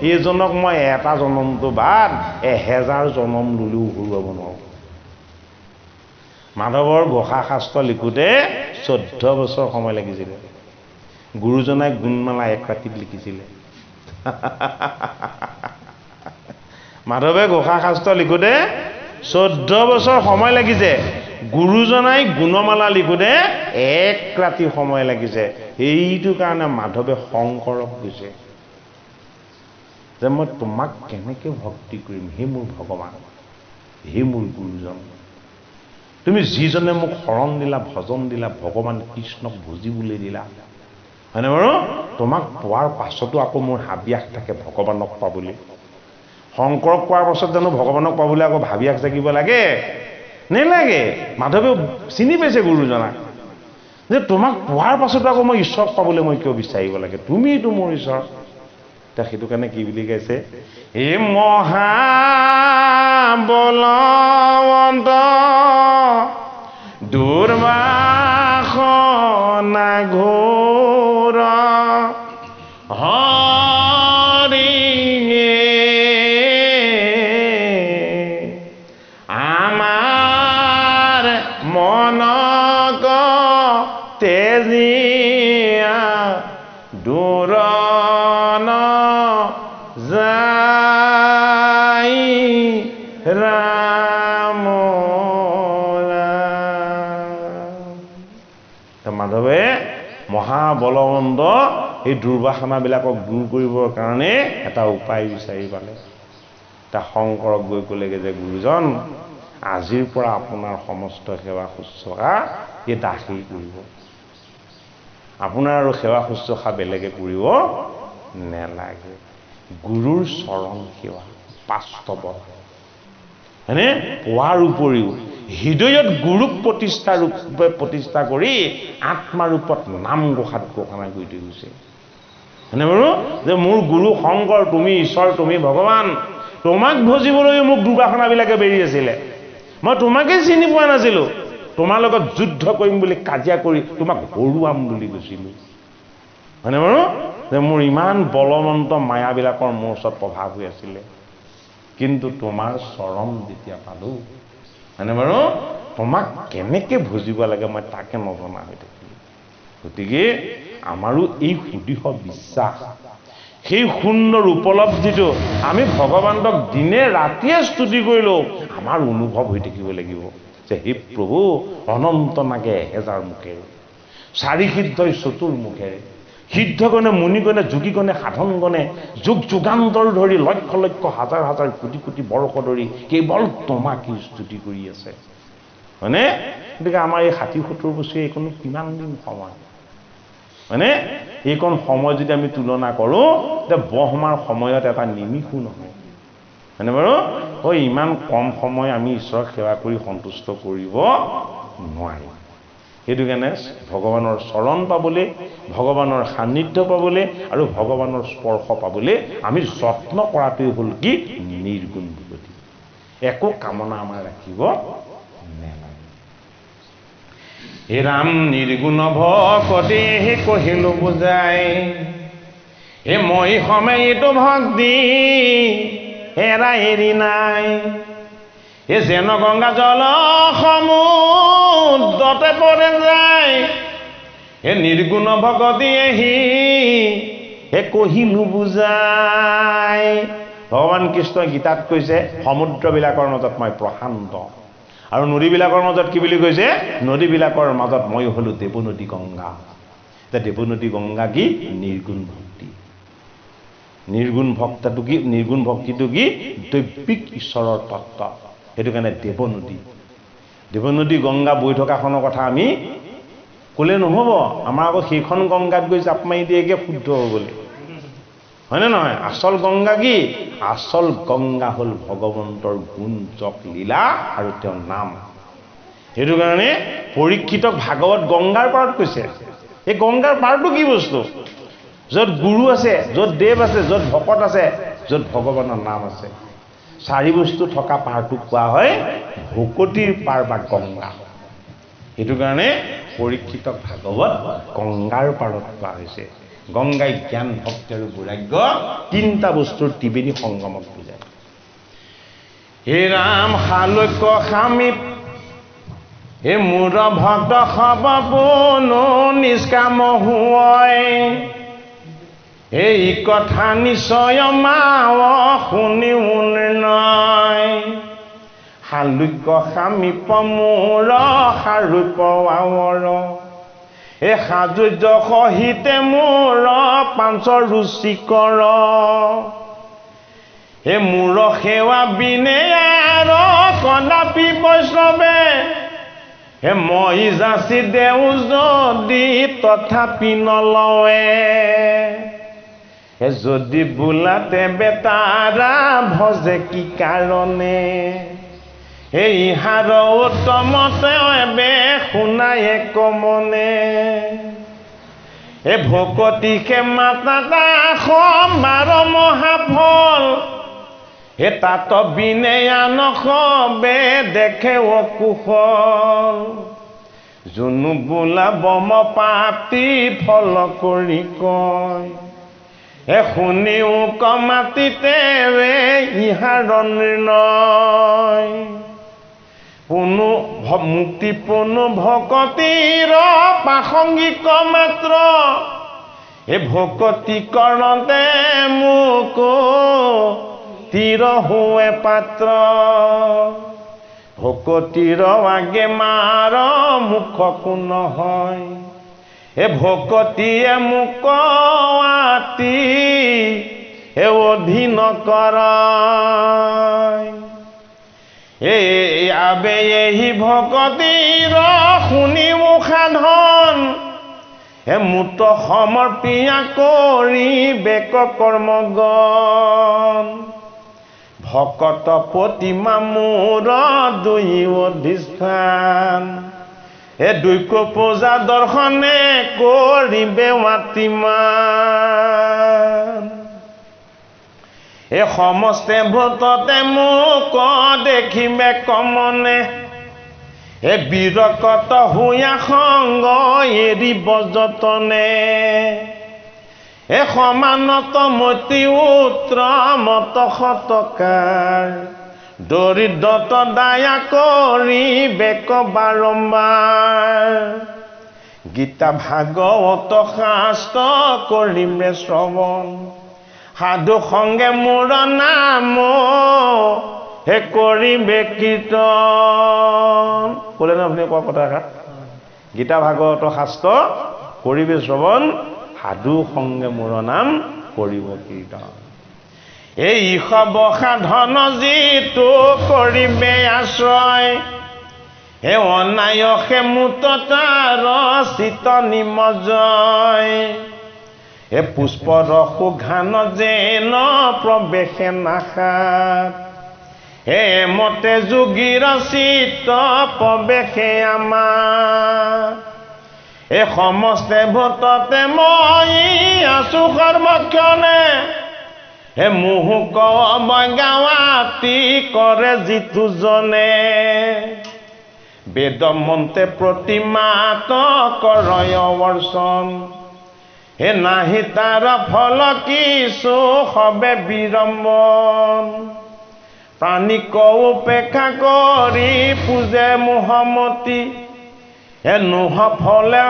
এইজনক মই এটা জনমটো বাদ 1000 জনম ললেও হৰুৱাব নোৱাৰো। মাধৱৰ ঘোষা শাস্ত্ৰ লিখোতে 14 বছৰ সময় লাগিছিলে। গুৰুজনাই গুণমালা 1 ৰাতিত লিখিছিলে। মাধৱে ঘোষা শাস্ত্ৰ লিখোতে 14 বছৰ সময় লাগিছে। গুৰুজনাই গুণমালা লিখোতে 1 ৰাতি সময় লাগিছে। এইটো কাৰণে মাধৱে শংকৰক কৈছে যে মই তোমাক কেনেকে ভক্তি কৰিম হে মোৰ ভগৱান, হে মোৰ গুৰুজন। তুমি যিজনে মোক শৰণ দিলা, ভজন দিলা, ভগৱান কৃষ্ণক বুজিবলৈ দিলা, হয়নে বাৰু? তোমাক পোৱাৰ পাছতো আকৌ মোৰ হাবিয়াস থাকে ভগৱানক পাবলৈ। শংকৰক পোৱাৰ পাছত জানো ভগৱানক পাবলৈ আকৌ ভাবিয়াস জাগিব লাগে? নেলাগে। মাধৱে চিনি পাইছে গুৰুজনাক যে তোমাক পোৱাৰ পাছতো আকৌ মই ঈশ্বৰক পাবলৈ মই কিয় বিচাৰিব লাগে? তুমিতো মোৰ ঈশ্বৰ। এতিয়া সেইটো কাৰণে কি বুলি গাইছে? হে মহাবলৱন্ত দুৰ্বাসনা ঘোৰ হৰি আমাৰ মনক তেজিয়া দূৰন যাই ৰাম। মাধৱে মহাবলৱন্ত এই দুৰ্বাসনাবিলাকক দূৰ কৰিবৰ কাৰণে এটা উপায় বিচাৰি পালে। এটা শংকৰক গৈ ক'লেগে যে গুৰুজন, আজিৰ পৰা আপোনাৰ সমস্ত সেৱা শুশ্ৰূষা এই দাসেই কৰিব। আপোনাৰ আৰু সেৱা শুশ্ৰূষা বেলেগে কৰিব নেলাগে। গুৰুৰ চৰণ সেৱা বাস্তৱত, হয়নে? পোৱাৰ উপৰিও হৃদয়ত গুৰুক প্ৰতিষ্ঠা কৰি আত্মাৰূপত নাম ঘোষাত ঘোষণা কৰি থৈ গৈছে, হয়নে বাৰু? যে মোৰ গুৰু শংকৰ, তুমি ঈশ্বৰ, তুমি ভগৱান। তোমাক ভজিবলৈ মোক দুৰ্বাসনাবিলাকে বেৰি আছিলে। মই তোমাকে চিনি পোৱা নাছিলো। তোমাৰ লগত যুদ্ধ কৰিম বুলি কাজিয়া কৰি তোমাক হৰুৱাম বুলি কৈছিলো, হয়নে বাৰু? যে মোৰ ইমান বলৱন্ত মায়াবিলাকৰ মোৰ ওচৰত প্ৰভাৱ হৈ আছিলে, কিন্তু তোমাৰ চৰণ যেতিয়া পালো, হয়নে বাৰু? তোমাক কেনেকে ভজিব লাগে মই তাকে নজনা হৈ থাকিলো। গতিকে আমাৰো এই সুদৃঢ় বিশ্বাস, সেই সুন্দৰ উপলব্ধিটো আমি ভগৱানক দিনে ৰাতিয়ে স্তুতি কৰিলেও আমাৰ অনুভৱ হৈ থাকিব লাগিব যে হে প্ৰভু, অনন্ত নাগে 1000 মুখেৰে, 4 সিদ্ধই 4 মুখেৰে, সিদ্ধগণে, মুনিগণে, যোগীগণে, সাধনগণে যুগ যুগান্তৰ ধৰি লক্ষ লক্ষ হাজাৰ হাজাৰ কোটি কোটি বৰ্ষ ধৰি কেৱল তোমাকে স্তুতি কৰি আছে, হয়নে? গতিকে আমাৰ এই 60-70 বছৰীয়া এইকণ কিমান দিন সময়, হয়নে? এইকণ সময় যদি আমি তুলনা কৰোঁ তেতিয়া ব্ৰহ্মাৰ সময়ত এটা নিমিষো নহয়, হয়নে বাৰু? ইমান কম সময় আমি ঈশ্বৰক সেৱা কৰি সন্তুষ্ট কৰিব নোৱাৰিম। সেইটো কাৰণে ভগৱানৰ চৰণ পাবলৈ, ভগৱানৰ সান্নিধ্য পাবলৈ আৰু ভগৱানৰ স্পৰ্শ পাবলৈ আমি যত্ন কৰাটোৱেই হ'ল কি? নিৰ্গুণ ভকতি। একো কামনা আমাৰ ৰাখিব নেলাগে। হে ৰাম নিৰ্গুণ ভকতি কহিলো বুজাই, হে মই সময়তো ভক্তি হেৰা হেৰি নাই। এ যেন গংগা জল সমুদ্ৰতে পৰে যায়, হে নিৰ্গুণ ভকতি এহি হে কহিলো বুজাই। ভগৱান কৃষ্ণই গীতাত কৈছে সমুদ্ৰবিলাকৰ মাজত মই প্ৰশান্ত আৰু নদীবিলাকৰ মাজত কি বুলি কৈছে নদীবিলাকৰ মাজত মই হলো দেৱনদী গংগা এতিয়া দেৱনদী গংগা কি নিৰ্গুণ ভক্তি নিৰ্গুণ ভক্তিটো কি দৈবিক ঈশ্বৰৰ তত্ত্ব সেইটো কাৰণে দেৱনদী গংগা বৈ থকাখনৰ কথা আমি ক'লে নহ'ব আমাৰ আকৌ সেইখন গংগাত গৈ জাপ মাৰি দিয়েগে শুদ্ধ হ'বলৈ হয়নে নহয় আচল গংগা কি আচল গংগা হ'ল ভগৱন্তৰ গুণ যশ লীলা আৰু তেওঁৰ নাম সেইটো কাৰণে পৰীক্ষিতক ভাগৱত গংগাৰ পাৰত কৈছে এই গংগাৰ পাৰটো কি বস্তু য'ত গুৰু আছে য'ত দেৱ আছে য'ত ভকত আছে য'ত ভগৱানৰ নাম আছে চাৰি বস্তু থকা পাৰটো কোৱা হয় ভকতিৰ পাৰ বা গংগা সেইটো কাৰণে পৰীক্ষিতক ভাগৱত গংগাৰ পাৰত কোৱা হৈছে গংগাই জ্ঞান ভক্তি আৰু বৈৰাগ্য তিনিটা বস্তুৰ ত্ৰিবেণী সংগমক বুজায় হে ৰাম শালক্য সামীপ হে মোৰ ভক্ত সবপূৰ্ণ নিষ্কাম হয় এই কথা নিশ্চয় মাৱ শুনি নয় শালক্য সামীপ মোৰ সাৰূপ আৱৰ এ সাজুৰ্য সহিতে মোৰ পাঞ্চ ৰুচিকৰ হে মোৰ সেৱা বিনে আৰু কদাপি বৈষ্ণৱে হে মই যাচি দেও যদি তথাপি নলৱে হে যদি বোলাতে বেতাৰা ভজে কি কাৰণে এই হাৰ উত্তমতে এবে শুনায় কমনে এ ভকতিকে মাতা সমাৰ মহাফল হে তাত বিনে আন সবে দেখে অকুশল যোনো বোলা বম পাতি ফল কৰি কয় এ শুনিও কমাতিতে ইহাৰ নিৰ্ণয় পুনু মুক্তি পুনু ভকতিৰ প্ৰাসংগিক মাত্ৰ এ ভকতি কৰোঁতে মোক তীৰ হুৱে পাত্ৰ ভকতিৰ আগে মাৰ মুখ কোন হয় এ ভকতিয়ে মোক আতি এ অধীন কৰায় এই আবে এই ভকতিৰ শুনিব সাধন হে মুত সমৰ্পিয়া কৰি বেক কৰ্মগণ ভকত প্ৰতিমা মোৰ দুই অধিষ্ঠান এ দুইক পূজা দৰ্শনে কৰিবে মাতিমান এ সমস্তে ভূততে মোক দেখিবে কমনে এ বিৰকত হুয়া সংগ এৰিব যতনে এ সমানত মতি উত্তমত শতকাৰ দৰিদ্ৰত দায়া কৰি বেক বাৰম্বাৰ গীতা ভাগৱত শাস্ত্ৰ কৰিমে শ্ৰৱণ সাধু সংগে মোৰ নাম হে কৰিবে কীৰ্তন ক'লে না আপুনি কোৱা কথাষাৰ গীতা ভাগৱত শাস্ত্ৰ কৰিবে শ্ৰৱণ সাধু সংগে মোৰ নাম কৰিব কীৰ্তন এই সব সাধন যিটো কৰিবে আশ্ৰয় হে অনায়সে মুত তাৰ চিত নিমজয় হে পুষ্প ৰসু ঘান যেন প্ৰৱেশে নাশাত হে মতে যোগীৰ চিত্ত প্ৰৱেশে আমাৰ এ সমস্তে ভূততে মই আছো সৰ্বক্ষণে হে মুহুক অবজ্ঞাৱাতি কৰে যিটো জনে বেদ মন্ত্ৰে প্ৰতিমাত কৰয় বৰ্ষণ হে নাহি তাৰ ফল কিছু সবে বিড়ম্বন প্ৰাণীক উপেক্ষা কৰি পূজে মোহমতি হে নোহ ফলে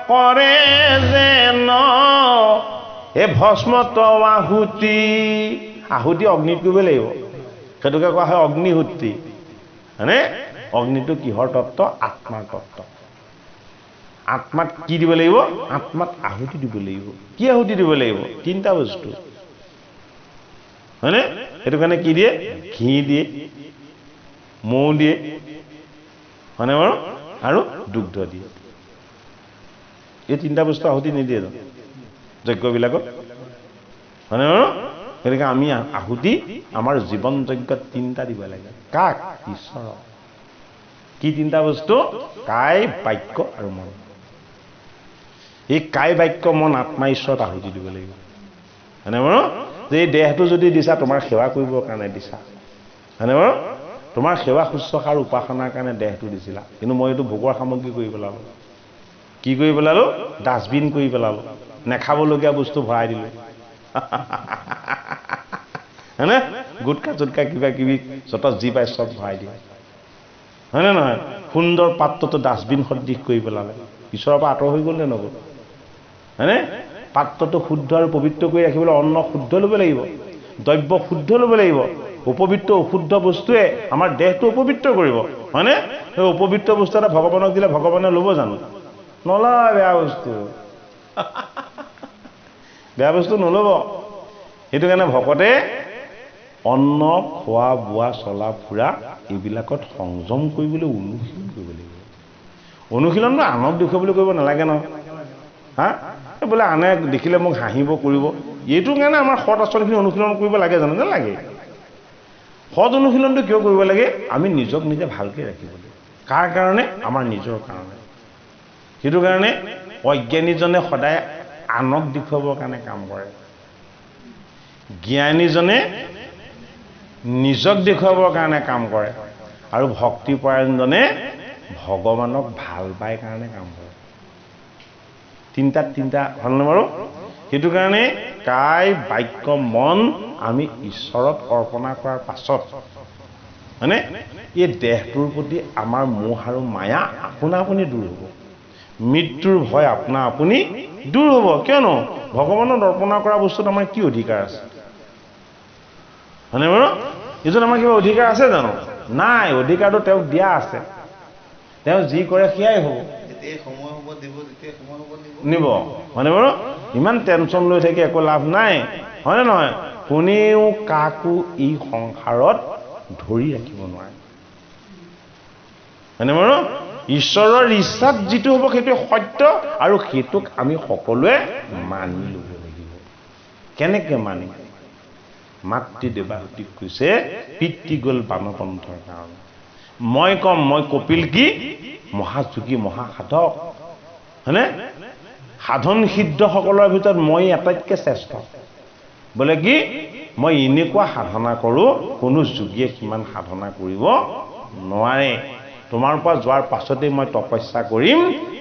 কৰে যেন হে ভস্মত আহুতি আহুতি অগ্নিত কৰিব লাগিব সেইটোকে কোৱা হয় অগ্নিহুতি হয়নে অগ্নিটো কিহৰ তত্ত্ব আত্মাৰ তত্ত্ব আত্মাত কি দিব লাগিব আত্মাত আহুতি দিব লাগিব কি আহুতি দিব লাগিব তিনিটা বস্তু হয়নে সেইটো কাৰণে কি দিয়ে ঘি দিয়ে মৌ দিয়ে হয়নে বাৰু আৰু দুগ্ধ দিয়ে এই তিনিটা বস্তু আহুতি নিদিয়ে জানো যজ্ঞবিলাকত হয়নে বাৰু গতিকে আমি আহুতি আমাৰ জীৱন যজ্ঞত তিনিটা দিব লাগে কাক ঈশ্বৰক কি তিনিটা বস্তু কায় বাক্য আৰু মন এই কায় বাক্য মন আত্মা ঈশ্বৰত আহুতি দিব লাগিব হয়নে বাৰু যে এই দেহটো যদি দিছা তোমাৰ সেৱা কৰিবৰ কাৰণে দিছা হয়নে বাৰু তোমাৰ সেৱা শুশ্ৰূষাৰ উপাসনাৰ কাৰণে দেহটো দিছিলা কিন্তু মই এইটো ভোগৰ সামগ্ৰী কৰি পেলালো কি কৰি পেলালো ডাষ্টবিন কৰি পেলালো নেখাবলগীয়া বস্তু ভৰাই দিলো হয়নে গুটকা চুটকা কিবা কিবি যত যি পাই চব ভৰাই দিয়ে হয়নে নহয় সুন্দৰ পাত্ৰটো ডাষ্টবিন সদৃশ কৰি পেলালে ঈশ্বৰৰ পৰা আঁতৰ হৈ গ'ল নে নগ'ল হয়নে পাত্ৰটো শুদ্ধ আৰু পবিত্ৰ কৰি ৰাখিবলৈ অন্ন শুদ্ধ ল'ব লাগিব দ্ৰব্য শুদ্ধ ল'ব লাগিব অপবিত্ৰ অশুদ্ধ বস্তুৱে আমাৰ দেহটো অপবিত্ৰ কৰিব হয়নে সেই অপবিত্ৰ বস্তু এটা ভগৱানক দিলে ভগৱানে ল'ব জানো নলয় বেয়া বস্তু নল'ব সেইটো কাৰণে ভকতে অন্ন খোৱা বোৱা চলা ফুৰা এইবিলাকত সংযম কৰিবলৈ অনুশীলন কৰিব লাগিব অনুশীলনটো আনক দেখুৱাবলৈ কৰিব নালাগে ন হা বোলে আনে দেখিলে মোক হাঁহিব কৰিব এইটো কাৰণে আমাৰ সৎ আচৰণখিনি অনুশীলন কৰিব লাগে জানো নালাগে সৎ অনুশীলনটো কিয় কৰিব লাগে আমি নিজক নিজে ভালকৈ ৰাখিবলৈ কাৰ কাৰণে আমাৰ নিজৰ কাৰণে সেইটো কাৰণে অজ্ঞানীজনে সদায় আনক দেখুৱাবৰ কাৰণে কাম কৰে জ্ঞানীজনে নিজক দেখুৱাবৰ কাৰণে কাম কৰে আৰু ভক্তিপৰায়ণজনে ভগৱানক ভাল পাই কাৰণে কাম কৰে তিনিটা ভালনে বাৰু সেইটো কাৰণে কায় বাক্য মন আমি ঈশ্বৰত অৰ্পণা কৰাৰ পাছত হয়নে এই দেহটোৰ প্ৰতি আমাৰ মোহ আৰু মায়া আপোনা আপুনি দূৰ হ'ব মৃত্যুৰ ভয় আপোনা আপুনি দূৰ হ'ব কিয়নো ভগৱানত অৰ্পণা কৰা বস্তুত আমাৰ কি অধিকাৰ আছে হয়নে বাৰু এইটোত আমাৰ কিবা অধিকাৰ আছে জানো নাই অধিকাৰটো তেওঁক দিয়া আছে তেওঁ যি কৰে সেয়াই হ'ব নিব হয়নে বাৰু ইমান টেনচন লৈ থাকি একো লাভ নাই হয়নে নহয় কোনেও কাকো এই সংসাৰত ধৰি ৰাখিব নোৱাৰে হয়নে বাৰু ঈশ্বৰৰ ইচ্ছাত যিটো হ'ব সেইটো সত্য আৰু সেইটোক আমি সকলোৱে মানি ল'ব লাগিব কেনেকে মানিম মাতৃ দেৱাহুতিক কৈছে পিতৃ গ'ল বানপন্থৰ কাৰণে মই কম মই কপিল কি মহাযোগী মহাসাধক হয়নে সাধন সিদ্ধসকলৰ ভিতৰত মই আটাইতকৈ শ্ৰেষ্ঠ বোলে কি মই এনেকুৱা সাধনা কৰোঁ কোনো যোগীয়ে সিমান সাধনা কৰিব নোৱাৰে তোমাৰ পৰা যোৱাৰ পাছতেই মই তপস্যা কৰিম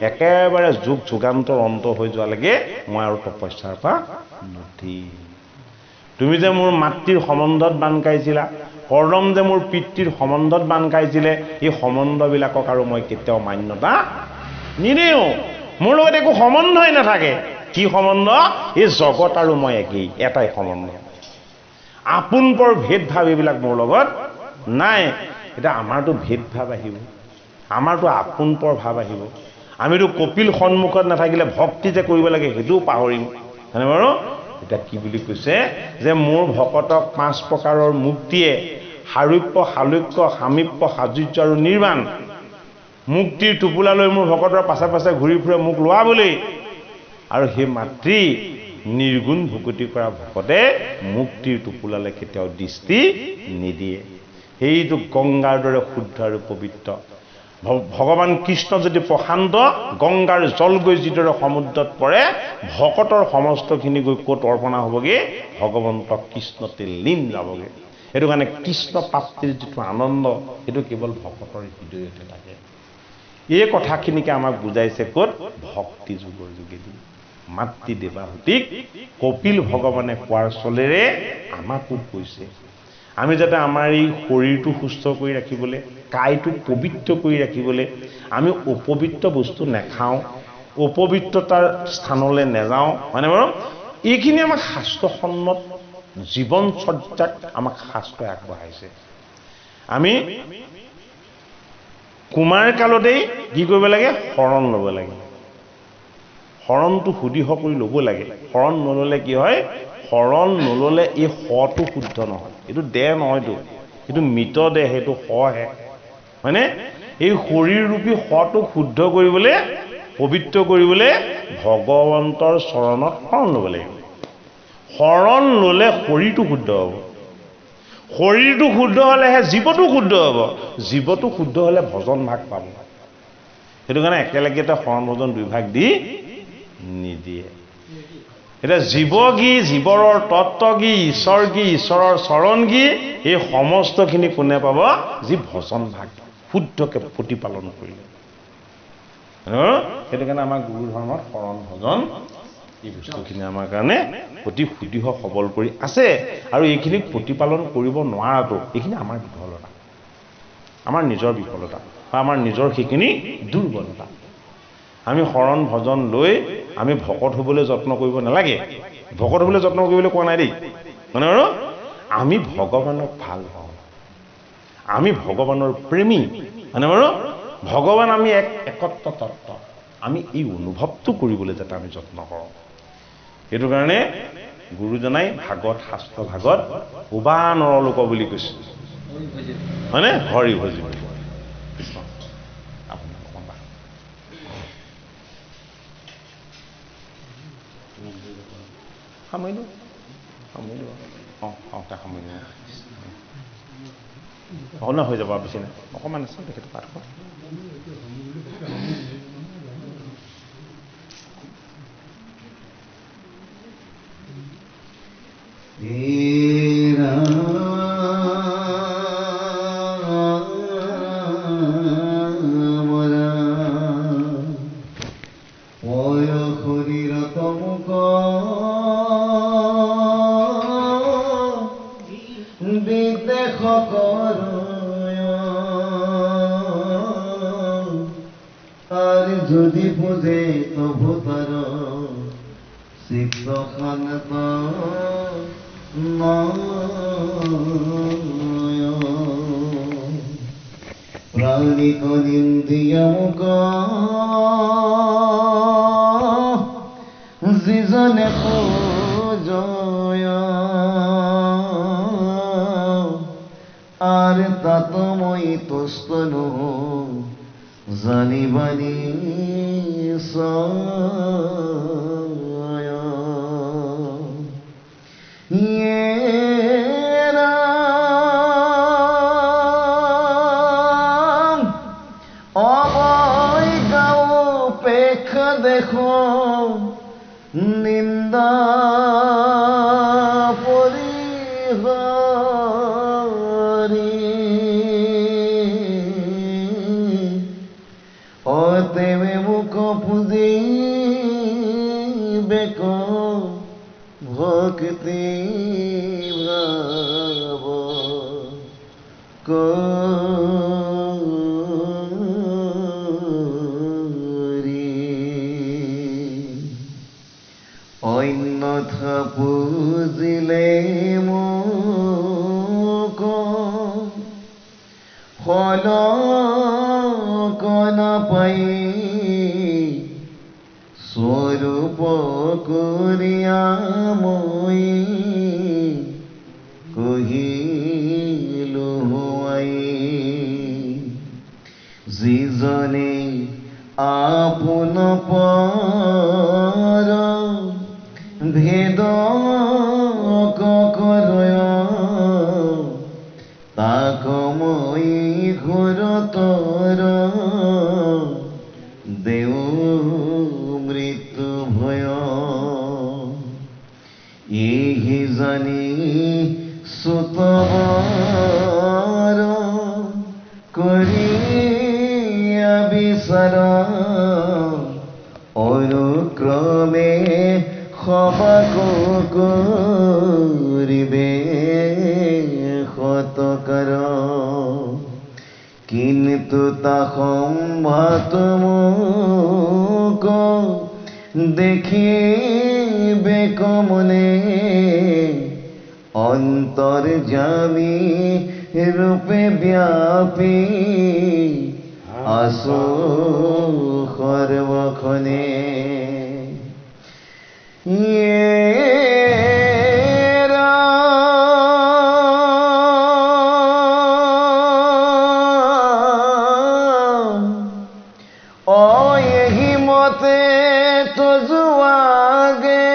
একেবাৰে যুগ যুগান্তৰ অন্ত হৈ যোৱালৈকে মই আৰু তপস্যাৰ পৰা নুঠিম তুমি যে মোৰ মাতৃৰ সম্বন্ধত বান খাইছিলা কৰ্দম যে মোৰ পিতৃৰ সম্বন্ধত বান খাইছিলে এই সম্বন্ধবিলাকক আৰু মই কেতিয়াও মান্যতা নিদিওঁ মোৰ লগত একো সম্বন্ধই নাথাকে কি সম্বন্ধ এই জগত আৰু মই একেই এটাই সম্বন্ধ আপোন পৰ ভেদভাৱ এইবিলাক মোৰ লগত নাই এতিয়া আমাৰতো ভেদভাৱ আহিব আমাৰতো আপোন পৰ ভাৱ আহিব আমিতো কপিল সন্মুখত নাথাকিলে ভক্তি যে কৰিব লাগে সেইটোও পাহৰিম হয়নে বাৰু এতিয়া কি বুলি কৈছে যে মোৰ ভকতক 5 প্ৰকাৰৰ মুক্তিয়ে সাৰূপ্য সালোক্য সামীপ্য সাযুজ্য আৰু নিৰ্বাণ মুক্তিৰ টোপোলালৈ মোৰ ভকতৰ পাছে পাছে ঘূৰি ফুৰে মোক লোৱাবলৈ আৰু সেই মাতৃ নিৰ্গুণ ভকতি কৰা ভকতে মুক্তিৰ টোপোলালৈ কেতিয়াও দৃষ্টি নিদিয়ে সেইটো গংগাৰ দৰে শুদ্ধ আৰু পবিত্ৰ ভগৱান কৃষ্ণ যদি প্ৰশান্ত গংগাৰ জল গৈ যিদৰে সমুদ্ৰত পৰে ভকতৰ সমস্তখিনি গৈ ক'ত অৰ্পণা হ'বগৈ ভগৱন্ত কৃষ্ণতে লীন যাবগৈ সেইটো কাৰণে কৃষ্ণ প্ৰাপ্তিৰ যিটো আনন্দ সেইটো কেৱল ভকতৰ হৃদয়তে থাকে এই কথাখিনিকে আমাক বুজাইছে ক'ত ভক্তি যুগৰ যোগেদি মাতৃ দেৱাহুতিক কপিল ভগৱানে কোৱাৰ চলেৰে আমাকো কৈছে আমি যাতে আমাৰ এই শৰীৰটো সুস্থ কৰি ৰাখিবলৈ কায়টো পবিত্ৰ কৰি ৰাখিবলৈ আমি অপবিত্ৰ বস্তু নাখাওঁ অপবিত্ৰতাৰ স্থানলৈ নাযাওঁ হয়নে বাৰু এইখিনি আমাক শাস্ত্ৰসন্মত জীৱনচৰ্যাত আমাক শাস্ত্ৰই আগবঢ়াইছে। আমি কুমাৰ কালতেই কি কৰিব লাগে? শৰণ ল'ব লাগে। শৰণটো সুদৃঢ় কৰি ল'ব লাগে। শৰণ নল'লে কি হয়? শৰণ নল'লে এই শটো শুদ্ধ নহয়। এইটো দেহ নহয়তো, এইটো মৃত দেহ, সেইটো শহে, হয়নে? এই শৰীৰৰূপী শটোক শুদ্ধ কৰিবলৈ, পবিত্ৰ কৰিবলৈ ভগৱন্তৰ চৰণত শৰণ ল'ব লাগিব। শৰণ ল'লে শৰীৰটো শুদ্ধ হ'ব। শৰীৰটো শুদ্ধ হ'লেহে জীৱটো শুদ্ধ হ'ব। জীৱটো শুদ্ধ হ'লে ভজন ভাগ পাব। সেইটো কাৰণে একেলগেতে শৰণ ভজন দুই ভাগ দি নিদিয়ে। এতিয়া জীৱ কি, জীৱৰৰ তত্ত্ব কি, ঈশ্বৰ কি, ঈশ্বৰৰ চৰণ কি, এই সমস্তখিনি কোনে পাব? যি ভজন ভাগ শুদ্ধকে প্ৰতিপালন কৰিলে। সেইটো কাৰণে আমাৰ গুৰু ধৰ্মত শৰণ ভজন এই বস্তুখিনি আমাৰ কাৰণে অতি সুদৃঢ় সবল কৰি আছে। আৰু এইখিনিক প্ৰতিপালন কৰিব নোৱাৰাটো, এইখিনি আমাৰ বিফলতা, আমাৰ নিজৰ বিফলতা বা আমাৰ নিজৰ সেইখিনি দুৰ্বলতা। আমি শৰণ ভজন লৈ আমি ভকত হ'বলৈ যত্ন কৰিব নালাগে। ভকত হ'বলৈ যত্ন কৰিবলৈ কোৱা নাই দেই, মানে বাৰু আমি ভগৱানক ভাল পাওঁ, আমি ভগৱানৰ প্ৰেমী, মানে বাৰু ভগৱান আমি একত্ৰ তত্ত্ব, আমি এই অনুভৱটো কৰিবলৈ যাতে আমি যত্ন কৰোঁ। সেইটো কাৰণে গুৰুজনাই ভাগৱত, শাস্ত্ৰ ভাগত উবা নৰলোক বুলি কৈছে, হয়নে? হৰি ভজি কৃষ্ণ আপোনাৰ অকণমান সামৰিলোঁ তাক সামৰিলোঁ অকণমান হৈ যাব আৰু বেছি নাই, অকণমান আছে তেখেতে পাঠ কৰক। যদি বুঝে তবু তার সিদ্ধ খানত প্রাণিক নিন্দিয়মুক যিজনে পূজয় আর তাতময়ী তোস্তনু জানিবানি অবৈজ্ঞাপেক্ষ দেখো নিন্দা তেমে মুখ পুঁজি বেক ভক্তি ভাব করি অন্যথা পুজিলে মুখ ফল কনা পাই স্বরূপ করিয়া মই কহিলো আই যিজনে আপোন পর ভেদ করয় তাক মই ঘোরতর দেও মৃত্যু ভয় ইহি জানি সুতবর করিয়া বিচার অনুক্রমে ক্ষমাক করিবে ক্ষতকর কিন্তু তা সম্ভাত মুক দেখিবে কমনে অন্তর্যামী রূপে ব্যাপী আসো সর্বক্ষণে এহি মতে তো যোৱাগে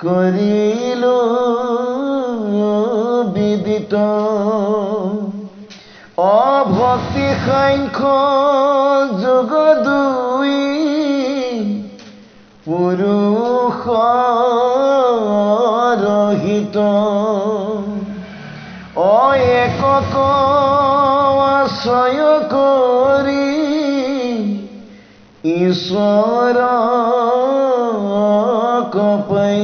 কৰিলো বিদিত অভক্তি সাংখ্য যোগ দুই পুৰুষ ৰহিত একক আশ্ৰয় কৰি ঈশ্বৰ কপাই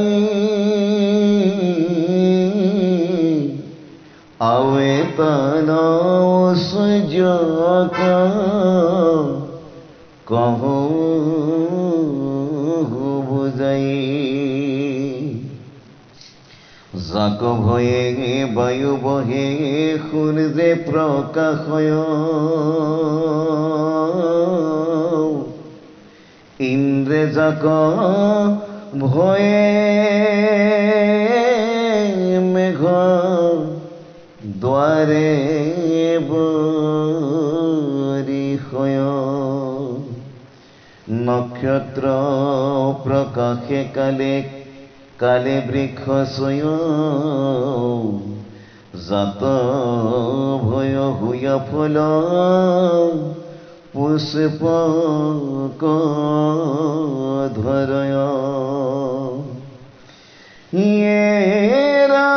আৱেতন সুযোগ কহোঁ বুজাই যাক ভয়ে বায়ু বহে সূৰ্যে প্ৰকাশয় ইন্দ্ৰে যাক ভয়ে মেঘ দ্বাৰে বৰিষয় নক্ষত্ৰ প্ৰকাশে কালে কালে বৃক্ষ ছয় জাত ভয় হুয়া ফল পুষ্পক ধরয় ইয়েরা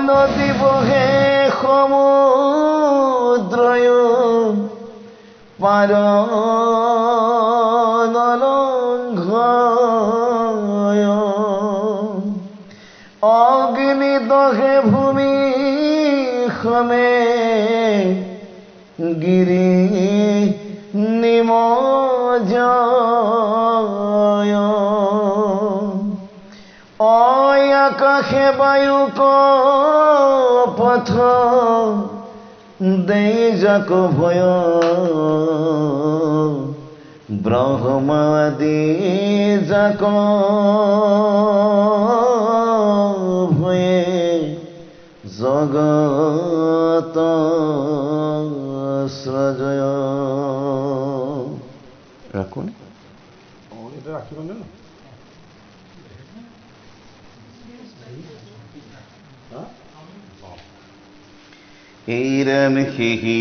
নদী বহে সমুদ্রয় পার নলঙ্ঘয় অগ্নি দহে ভূমি খমে গিরি নিমজয় আকাশে বায়ু পথ দেই যাক ভয় ব্রহ্মাদি যাক ভয়ে জগত সৃজয় রাখুন এটা রাখিবেন না এইরম হি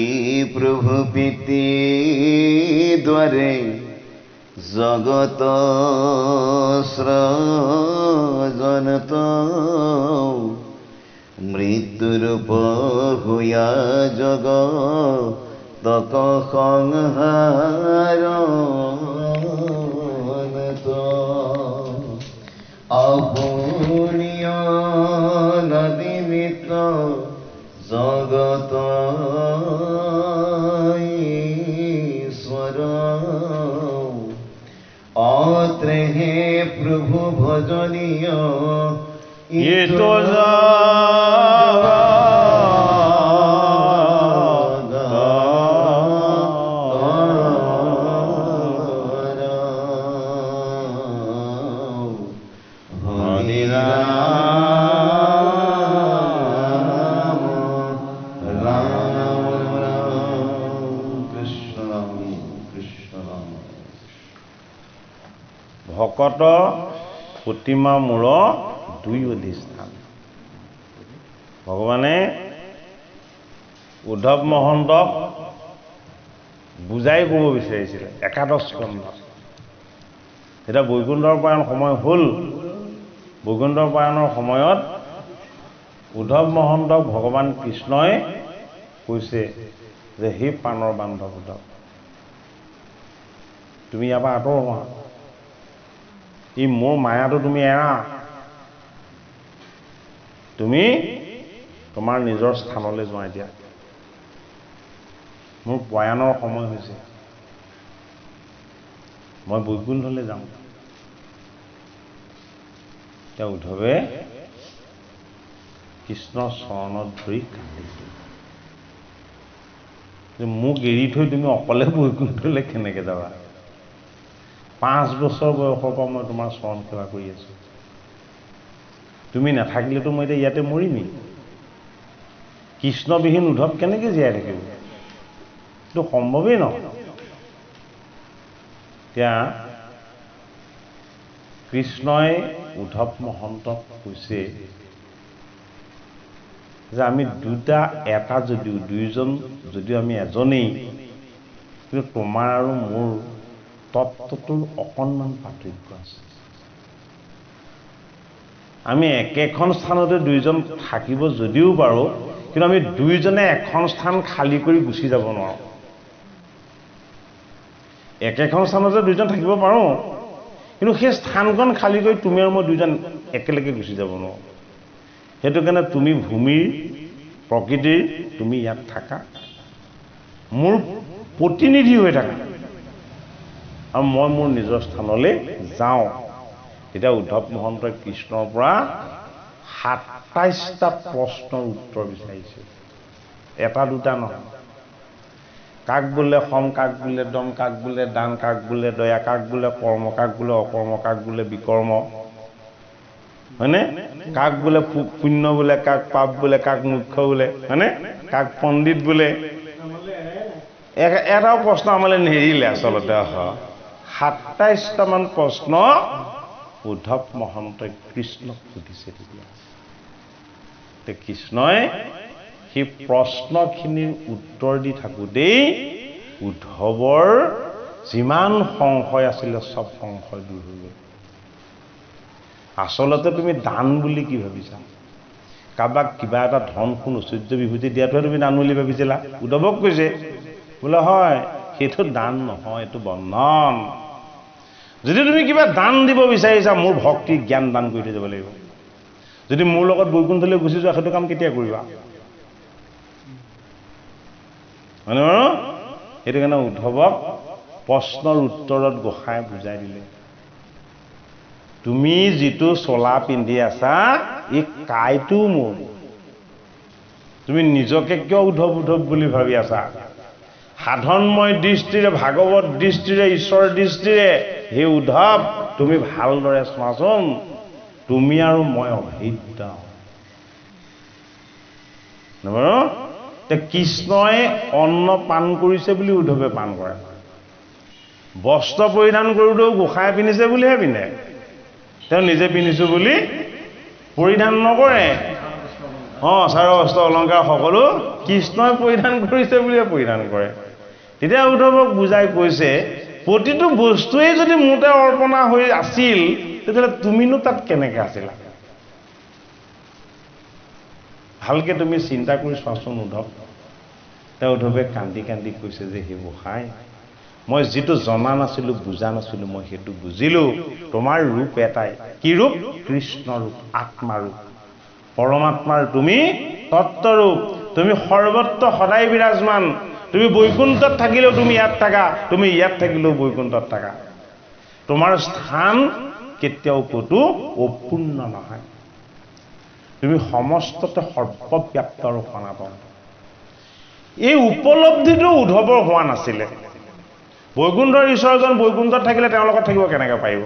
প্রভু প্রীতি দ্বারে জগত সৃজনত মৃত্যুরূপ হুয়া জগতক সংহার অপূর্ণীয় নদী মিত্র জগত ঈশ্বর অত্রে হে প্রভু ভজনীয় ये तो ভকত প্ৰতিমা মূৰ দুই অধিষ্ঠান ভগৱানে উদ্ধৱ মহন্তক বুজাই ক'ব বিচাৰিছিলে একাদশ স্কন্ধ এতিয়া বৈকুণ্ঠৰ পায়ন সময় হ'ল বৈকুণ্ঠৰ পায়নৰ সময়ত উদ্ধৱ মহন্তক ভগৱান কৃষ্ণই কৈছে যে হে পাণৰ বান্ধৱ উদ্ধৱ তুমি ইয়াৰ পৰা আঁতৰ হোৱা এই মোৰ মায়াটো তুমি এৰা তুমি তোমাৰ নিজৰ স্থানলৈ যোৱা এতিয়া। মোৰ প্ৰয়াণৰ সময় হৈছে, মই বৈকুণ্ঠলৈ যাওঁ। এতিয়া উদ্ধৱে কৃষ্ণৰ চৰণত ধৰি কান্দিছিল যে মোক এৰি থৈ তুমি অকলে বৈকুণ্ঠলৈ কেনেকে যাবা? 5 বছৰ বয়সৰ পৰা মই তোমাৰ চৰণ সেৱা কৰি আছো, তুমি নাথাকিলেতো মই এতিয়া ইয়াতে মৰিমেই। কৃষ্ণবিহীন উদ্ধৱ কেনেকে জীয়াই থাকিব? এইটো সম্ভৱেই নহয়। এতিয়া কৃষ্ণই উদ্ধৱ মহন্তক কৈছে যে আমি দুটা এটা যদিও দুইজন যদিও আমি এজনেই, কিন্তু তোমাৰ আৰু মোৰ তত্ত্বটোৰ অকণমান পাৰ্থক্য আছে। আমি একেখন স্থানতে দুইজন থাকিব যদিও পাৰোঁ, কিন্তু আমি দুইজনে এখন স্থান খালী কৰি গুচি যাব নোৱাৰোঁ। একেখন স্থানতে দুইজন থাকিব পাৰোঁ, কিন্তু সেই স্থানখন খালী কৰি তুমি আৰু মই দুইজন একেলগে গুচি যাব নোৱাৰোঁ। সেইটো কাৰণে তুমি ভূমিৰ প্ৰকৃতিৰ, তুমি ইয়াত থাকা, মোৰ প্ৰতিনিধি হৈ থাকা, আৰু মই মোৰ নিজৰ স্থানলৈ যাওঁ। তেতিয়া উদ্ধৱ মহন্তই কৃষ্ণৰ পৰা 27টা প্ৰশ্নৰ উত্তৰ বিচাৰিছে, এটা দুটা নহয়। কাক বোলে সম, কাক বোলে দম, কাক বোলে দান, কাক বোলে দয়া, কাক বোলে কৰ্ম, কাক বোলে অকৰ্ম, কাক বোলে বিকৰ্ম, হয়নে? কাক বোলে পুণ্য বোলে, কাক পাপ বোলে, কাক মুখ্য বোলে, হয়নে? কাক পণ্ডিত বোলে। এটাও প্ৰশ্ন আমালৈ নেৰিলে আচলতে। 27টামান প্ৰশ্ন উদ্ধৱ মহন্তই কৃষ্ণক সুধিছে। তেতিয়া কৃষ্ণই সেই প্ৰশ্নখিনিৰ উত্তৰ দি থাকোঁতেই উদ্ধৱৰ যিমান সংশয় আছিলে চব সংশয় দূৰ হৈ গ'ল। আচলতে তুমি দান বুলি কি ভাবিছা? কাৰোবাক কিবা এটা ধন সোণ ঐশ্বৰ্য বিভূতি দিয়াটোহে তুমি দান বুলি ভাবিছিলা? উদ্ধৱক কৈছে, বোলে হয়, সেইটো দান নহয়, এইটো বন্ধন। যদি তুমি কিবা দান দিব বিচাৰিছা, মোৰ ভক্তি জ্ঞান দান কৰি থৈ যাব লাগিব। যদি মোৰ লগত বৈকুণ্ঠলৈ গুচি যোৱা, সেইটো কাম কেতিয়া কৰিবা? হয় নে বাৰু? সেইটো কাৰণে উদ্ধৱক প্ৰশ্নৰ উত্তৰত গোসাঁই বুজাই দিলে, তুমি যিটো চোলা পিন্ধি আছা, এই কাইটো মোৰ। তুমি নিজকে কিয় উদ্ধৱ উদ্ধৱ বুলি ভাবি আছা? সাধনময় দৃষ্টিৰে, ভাগৱত দৃষ্টিৰে, ঈশ্বৰ দৃষ্টিৰে হে উদ্ধৱ তুমি ভালদৰে চোৱাচোন, তুমি আৰু মই অভেদ্য। কৃষ্ণই অন্ন পান কৰিছে বুলি উদ্ধৱে পান কৰে, বস্ত্ৰ পৰিধান কৰোঁতেও গোসাঁই পিন্ধিছে বুলিহে পিন্ধে, তেওঁ নিজে পিন্ধিছো বুলি পৰিধান নকৰে। চাৰ বস্ত্ৰ অলংকাৰ সকলো কৃষ্ণই পৰিধান কৰিছে বুলিহে পৰিধান কৰে। তেতিয়া উদ্ধৱক বুজাই কৈছে, প্ৰতিটো বস্তুৱেই যদি মোতে অৰ্পণা হৈ আছিল, তেতিয়াহ'লে তুমিনো তাত কেনেকে আছিলা? ভালকে তুমি চিন্তা কৰি চোৱাচোন উদ্ধৱ। তেওঁ উদ্ধৱে কান্দি কান্দি কৈছে যে হে গোসাঁই, মই যিটো জনা নাছিলো, বুজা নাছিলো, মই সেইটো বুজিলো। তোমাৰ ৰূপ এটাই, কি ৰূপ? কৃষ্ণ ৰূপ, আত্মা ৰূপ, পৰমাত্মাৰ তুমি তত্ত্বৰূপ। তুমি সৰ্বত্ৰ সদায় বিৰাজমান। তুমি বৈকুণ্ঠত থাকিলেও তুমি ইয়াত থাকা, তুমি ইয়াত থাকিলেও বৈকুণ্ঠত থাকা। তোমাৰ স্থান কেতিয়াও ক'তো অপূৰ্ণ নহয়। তুমি সমস্ততে সৰ্বব্যাপ্ত আৰু সনাতন। এই উপলব্ধিটো উদ্ধৱৰ হোৱা নাছিলে। বৈকুণ্ঠৰ ঈশ্বৰজন বৈকুণ্ঠত থাকিলে তেওঁৰ লগত থাকিব কেনেকৈ পাৰিব?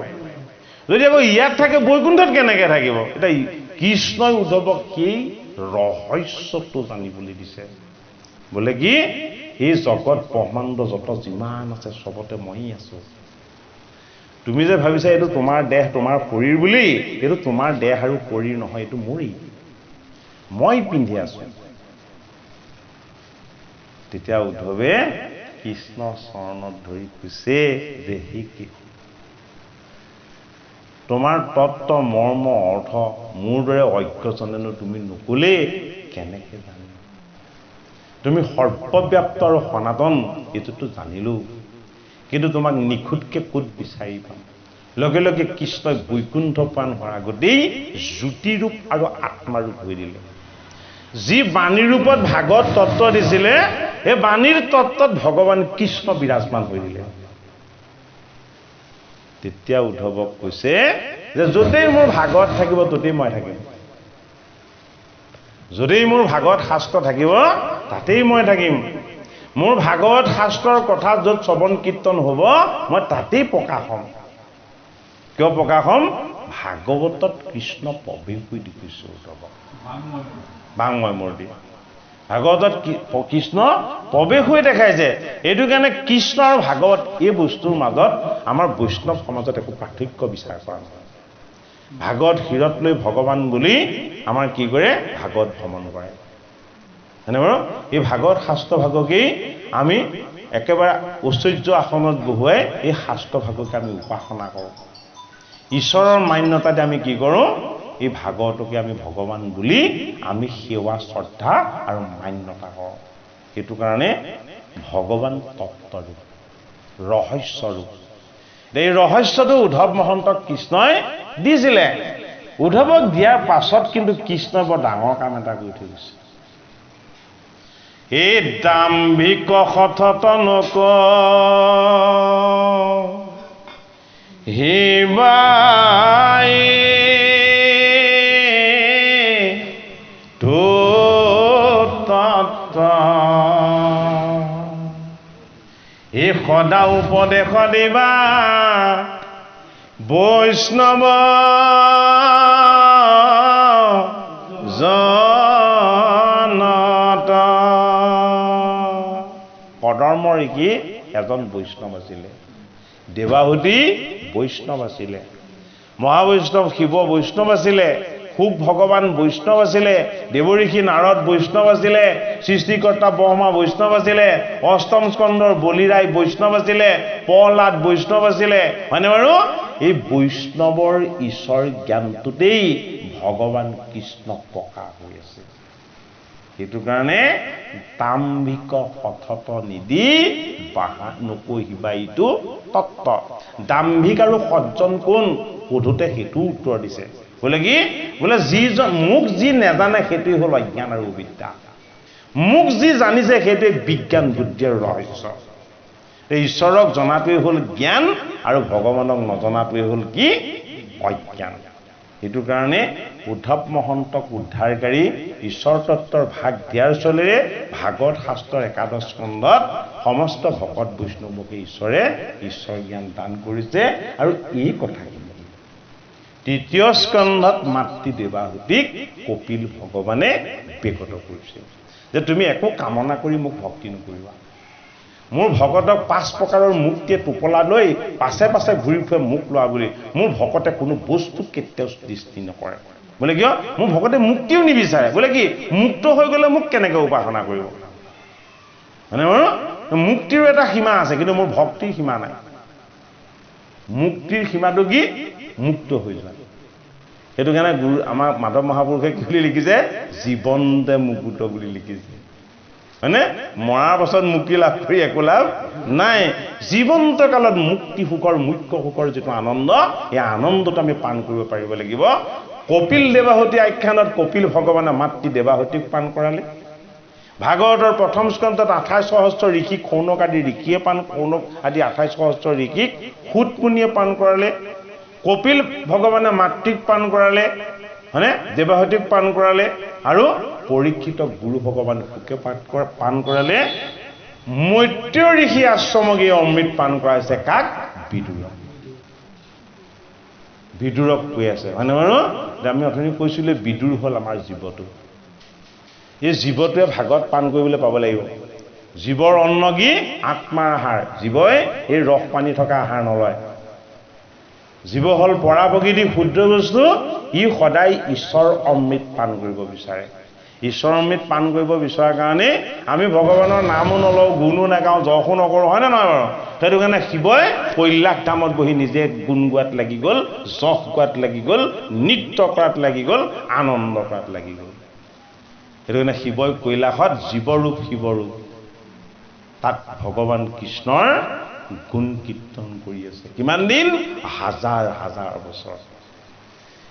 যদি আকৌ ইয়াত থাকে, বৈকুণ্ঠত কেনেকৈ থাকিব? এতিয়া কৃষ্ণই উদ্ধৱক সেই ৰহস্যটো জানিবলৈ দিছে। বোলে কি, এই জগত ব্ৰহ্মাণ্ড যত যিমান আছে চবতে মই আছো। তুমি যে ভাবিছা এইটো তোমাৰ দেহ, তোমাৰ শৰীৰ বুলি, এইটো তোমাৰ দেহ আৰু শৰীৰ নহয়, এইটো মোৰেই, মই পিন্ধি আছো। তেতিয়া উদ্ধৱে কৃষ্ণ চৰণত ধৰি কৈছে যে হে কৃষ্ণ, তোমাৰ তত্ত্ব মৰ্ম অৰ্থ মোৰ দৰে অজ্ঞজনেনো তুমি নকলে কেনেকে জানিম? তুমি সৰ্বব্যাপ্ত আৰু সনাতন এইটোতো জানিলো, কিন্তু তোমাক নিখুঁতকে ক'ত বিচাৰি পাম? লগে লগে কৃষ্ণই বৈকুণ্ঠ প্ৰাণ হোৱাৰ আগতেই জ্যোতিৰূপ আৰু আত্মাৰূপ হৈ দিলে। যি বাণীৰ ৰূপত ভাগৱত তত্ত্ব দিছিলে সেই বাণীৰ তত্ত্বত ভগৱান কৃষ্ণ বিৰাজমান হৈ দিলে। তেতিয়া উদ্ধৱক কৈছে যে য'তেই মোৰ ভাগৱত থাকিব ততেই মই থাকিম, য'তেই মোৰ ভাগৱত শাস্ত্ৰ থাকিব তাতেই মই থাকিম, মোৰ ভাগৱত শাস্ত্ৰৰ কথা য'ত শ্ৰৱণ কীৰ্তন হ'ব মই তাতেই প্ৰকাশ হ'ম। কিয় প্ৰকাশ হ'ম? ভাগৱতত কৃষ্ণ প্ৰৱেশ হৈ দেখিছো উদ্ধৱক। বাংময় মূৰ্তি ভাগৱতত কৃষ্ণ প্ৰৱেশ হৈ দেখাইছে। এইটো কাৰণে কৃষ্ণ আৰু ভাগৱত এই বস্তুৰ মাজত আমাৰ বৈষ্ণৱ সমাজত একো পাৰ্থক্য বিচাৰ কৰা নহয়। ভাগৱত শিৰত লৈ ভগৱান বুলি আমাৰ কি কৰে? ভাগৱত ভ্ৰমণ কৰে। হয়নে বাৰু? এই ভাগৱত শাস্ত্ৰ ভাগকেই আমি একেবাৰে ঐশ্বৰ্য আসনত বহুৱাই এই শাস্ত্ৰ ভাগকে আমি উপাসনা কৰোঁ। ঈশ্বৰৰ মান্যতাতে আমি কি কৰোঁ? এই ভাগৱতকে আমি ভগৱান বুলি আমি সেৱা শ্ৰদ্ধা আৰু মান্যতা কৰোঁ। সেইটো কাৰণে ভগৱান তত্ত্বৰূপ, ৰহস্যৰূপ। এই ৰহস্যটো উদ্ধৱ মহন্তক কৃষ্ণই দিছিলে। উদ্ধৱক দিয়াৰ পাছত কিন্তু কৃষ্ণই বৰ ডাঙৰ কাম এটা কৰি থৈ গৈছে। এই দাম্ভিক সততনক হিবাই এই সদা উপদেশ দিবা বৈষ্ণৱ জনত। কদৰ্ম ঋষি এজন বৈষ্ণৱ আছিলে, দেৱাহুতি বৈষ্ণৱ আছিলে, মহাবৈষ্ণৱ শিৱ বৈষ্ণৱ আছিলে, শুক ভগৱান বৈষ্ণৱ আছিলে, দেৱঋষি নাৰদ বৈষ্ণৱ আছিলে, সৃষ্টিকৰ্তা ব্ৰহ্মা বৈষ্ণৱ আছিলে, অষ্টম স্কন্ধৰ বলিৰায় বৈষ্ণৱ আছিলে, প্ৰহ্লাদ বৈষ্ণৱ আছিলে। হয়নে বাৰু? এই বৈষ্ণৱৰ ঈশ্বৰ জ্ঞানটোতেই ভগৱান কৃষ্ণ প্ৰকাশ হৈ আছে। সেইটো কাৰণে দাম্ভিক সতত নিদি বাহা নকহিবা এইটো তত্ত্ব। দাম্ভিক আৰু সজ্জন কোন সোধোতে সেইটো উত্তৰ দিছে। বোলে কি? বোলে যিজন মোক যি নেজানে সেইটোৱে হ'ল অজ্ঞান আৰু অবিদ্যা, মোক যি জানিছে সেইটোৱে বিজ্ঞান বুদ্ধি আৰু ৰহস্য। এই ঈশ্বৰক জনাটোৱে হ'ল জ্ঞান আৰু ভগৱানক নজনাটোৱে হ'ল কি? অজ্ঞান। সেইটো কাৰণে উদ্ধৱ মহন্তক উদ্ধাৰকাৰী ঈশ্বৰ তত্ত্বৰ ভাগ দিয়াৰ চলেৰে ভাগৱত শাস্ত্ৰৰ একাদশ স্কন্ধত সমস্ত ভকত বৈষ্ণৱকে ঈশ্বৰে ঈশ্বৰ জ্ঞান দান কৰিছে। আৰু এই কথাখিনি তৃতীয় স্কন্ধত মাতৃ দেৱাহুতিক কপিল ভগৱানে বেগত কৰিছে যে তুমি একো কামনা কৰি মোক ভক্তি নকৰিবা, মোৰ ভকতক 5 প্ৰকাৰৰ মুক্তিয়ে টোপলা লৈ পাছে পাছে ঘূৰি ফুৰে মোক লোৱা বুলি। মোৰ ভকতে কোনো বস্তু কেতিয়াও দৃষ্টি নকৰে। বোলে কিয়? মোৰ ভকতে মুক্তিও নিবিচাৰে। বোলে কি? মুক্ত হৈ গ'লে মোক কেনেকৈ উপাসনা কৰিব? মানে বাৰু মুক্তিৰ এটা সীমা আছে, কিন্তু মোৰ ভক্তিৰ সীমা নাই। মুক্তিৰ সীমাটো কি? মুক্ত হৈ যোৱা। সেইটো কাৰণে গুৰু আমাৰ মাধৱ মহাপুৰুষে কি বুলি লিখিছে? জীৱন্তে মুকুত বুলি লিখিছে। হয়নে? মৰাৰ পাছত মুক্তি লাভ কৰি একো লাভ নাই। জীৱন্ত কালত মুক্তি সুখৰ মুখ্য সুখৰ যিটো আনন্দ, এই আনন্দটো আমি পান কৰিব পাৰিব লাগিব। কপিল দেৱাহুতি আখ্যানত কপিল ভগৱানে মাতৃ দেৱাহুতিক পান কৰালে। ভাগৱতৰ প্ৰথম স্কন্ধত 28 সহস্ৰ ঋষিক শৌনক আদি ঋষিয়ে শৌনক আদি 28 সহস্ৰ ঋষিক সুতপুনিয়ে পান কৰালে। কপিল ভগৱানে মাতৃক পান কৰালে, হয়নে? দেৱাহুতিক পান কৰালে। আৰু পৰীক্ষিতক গুৰু ভগৱান শুকে পান কৰালে। মৈত্ৰেয় ঋষি আশ্ৰমক এই অমৃত পান কৰাইছে কাক? বিদুৰক। বিদুৰক কৈ আছে। হয়নে বাৰু? আমি অথনি কৈছিলোঁ বিদুৰ হ'ল আমাৰ জীৱটো। এই জীৱটোৱে ভাগত পান কৰিবলৈ পাব লাগিব। জীৱৰ অন্ন কি? আত্মাৰ আহাৰ। জীৱই এই ৰস পানী থকা আহাৰ নলয়। জীৱ হ'ল পৰা প্ৰকৃতি শুদ্ধ বস্তু। ই সদায় ঈশ্বৰ অমৃত পান কৰিব বিচাৰে। ঈশ্বৰ অমৃত পান কৰিব বিচৰাৰ কাৰণে আমি ভগৱানৰ নামো নলওঁ, গুণো নাগাওঁ, যশো নকৰোঁ। হয়নে নহয় বাৰু? সেইটো কাৰণে শিৱই কৈলাশ ধামত বহি নিজে গুণ গোৱাত লাগি গ'ল, যশ গোৱাত লাগি গ'ল, নৃত্য কৰাত লাগি গ'ল, আনন্দ কৰাত লাগি গ'ল। সেইটো কাৰণে শিৱই কৈলাশত জীৱৰূপ শিৱৰূপ, তাত ভগৱান কৃষ্ণৰ গুণ কীৰ্তন কৰি আছে কিমান দিন হাজাৰ হাজাৰ বছৰ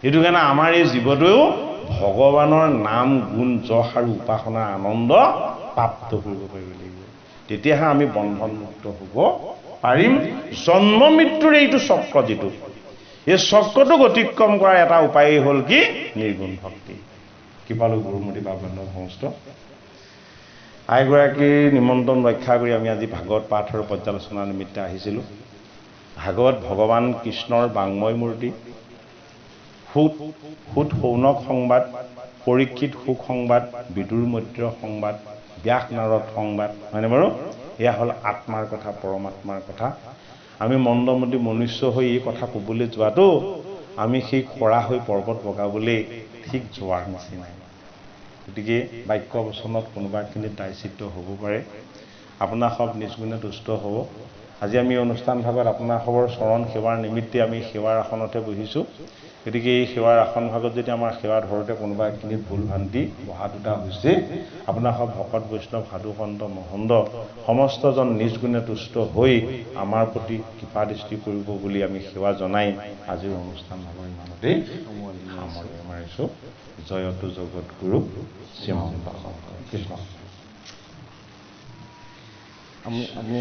এইটো কাৰণে আমাৰ এই জীৱটোও ভগৱানৰ নাম গুণ যশ আৰু উপাসনাৰ আনন্দ প্ৰাপ্ত কৰিব পাৰিব লাগিব তেতিয়াহে আমি বন্ধনমুক্ত হ'ব পাৰিম জন্ম মৃত্যুৰ এইটো চক্ৰ যিটো এই চক্ৰটোক অতিক্ৰম কৰাৰ এটা উপায় হ'ল কি নিৰ্গুণ ভক্তি কৃপালু গুৰুমতী বাবলেন্দ্ৰ সংস্থ আইগৰাকীৰ নিমন্ত্ৰণ ৰক্ষা কৰি আমি আজি ভাগৱত পাঠ আৰু পৰ্যালোচনা নিমিত্তে আহিছিলোঁ ভাগৱত ভগৱান কৃষ্ণৰ বাংময় মূৰ্তি সুত সৌনক সংবাদ পৰীক্ষিত সুখ সংবাদ বিদুৰ মৈত্ৰ সংবাদ ব্যাস নাৰদ সংবাদ হয়নে বাৰু এয়া হ'ল আত্মাৰ কথা পৰমাত্মাৰ কথা আমি মন্দমতি মনুষ্য হৈ এই কথা ক'বলৈ যোৱাটো আমি সেই খৰা হৈ পৰ্বত বগাবলৈ ঠিক যোৱাৰ নিচিনাই গতিকে বাক্য বচনত কোনোবাখিনিত দায়চিত্ৰ হ'ব পাৰে আপোনাৰ সব নিজ গুণে তুষ্ট হ'ব আজি আমি অনুষ্ঠান ভাগত আপোনাৰ সবৰ চৰণ সেৱাৰ নিমিত্তে আমি সেৱাৰ আসনতে বহিছোঁ গতিকে এই সেৱাৰ আসন ভাগত যদি আমাৰ সেৱা ধৰোঁতে কোনোবা এখিনিত ভুল ভ্ৰান্তি বহা দুটা হৈছে আপোনাৰ সব ভকত বৈষ্ণৱ সাধু সন্ত মহন্ত সমস্তজন নিজ গুণে তুষ্ট হৈ আমাৰ প্ৰতি কৃপা দৃষ্টি কৰিব বুলি আমি সেৱা জনাই আজিৰ অনুষ্ঠান ভাগৰ ইমানতেই সামৰণি মাৰিছোঁ জয়তু জগত গুৰু শ্ৰীমন্ত কৃষ্ণ আমি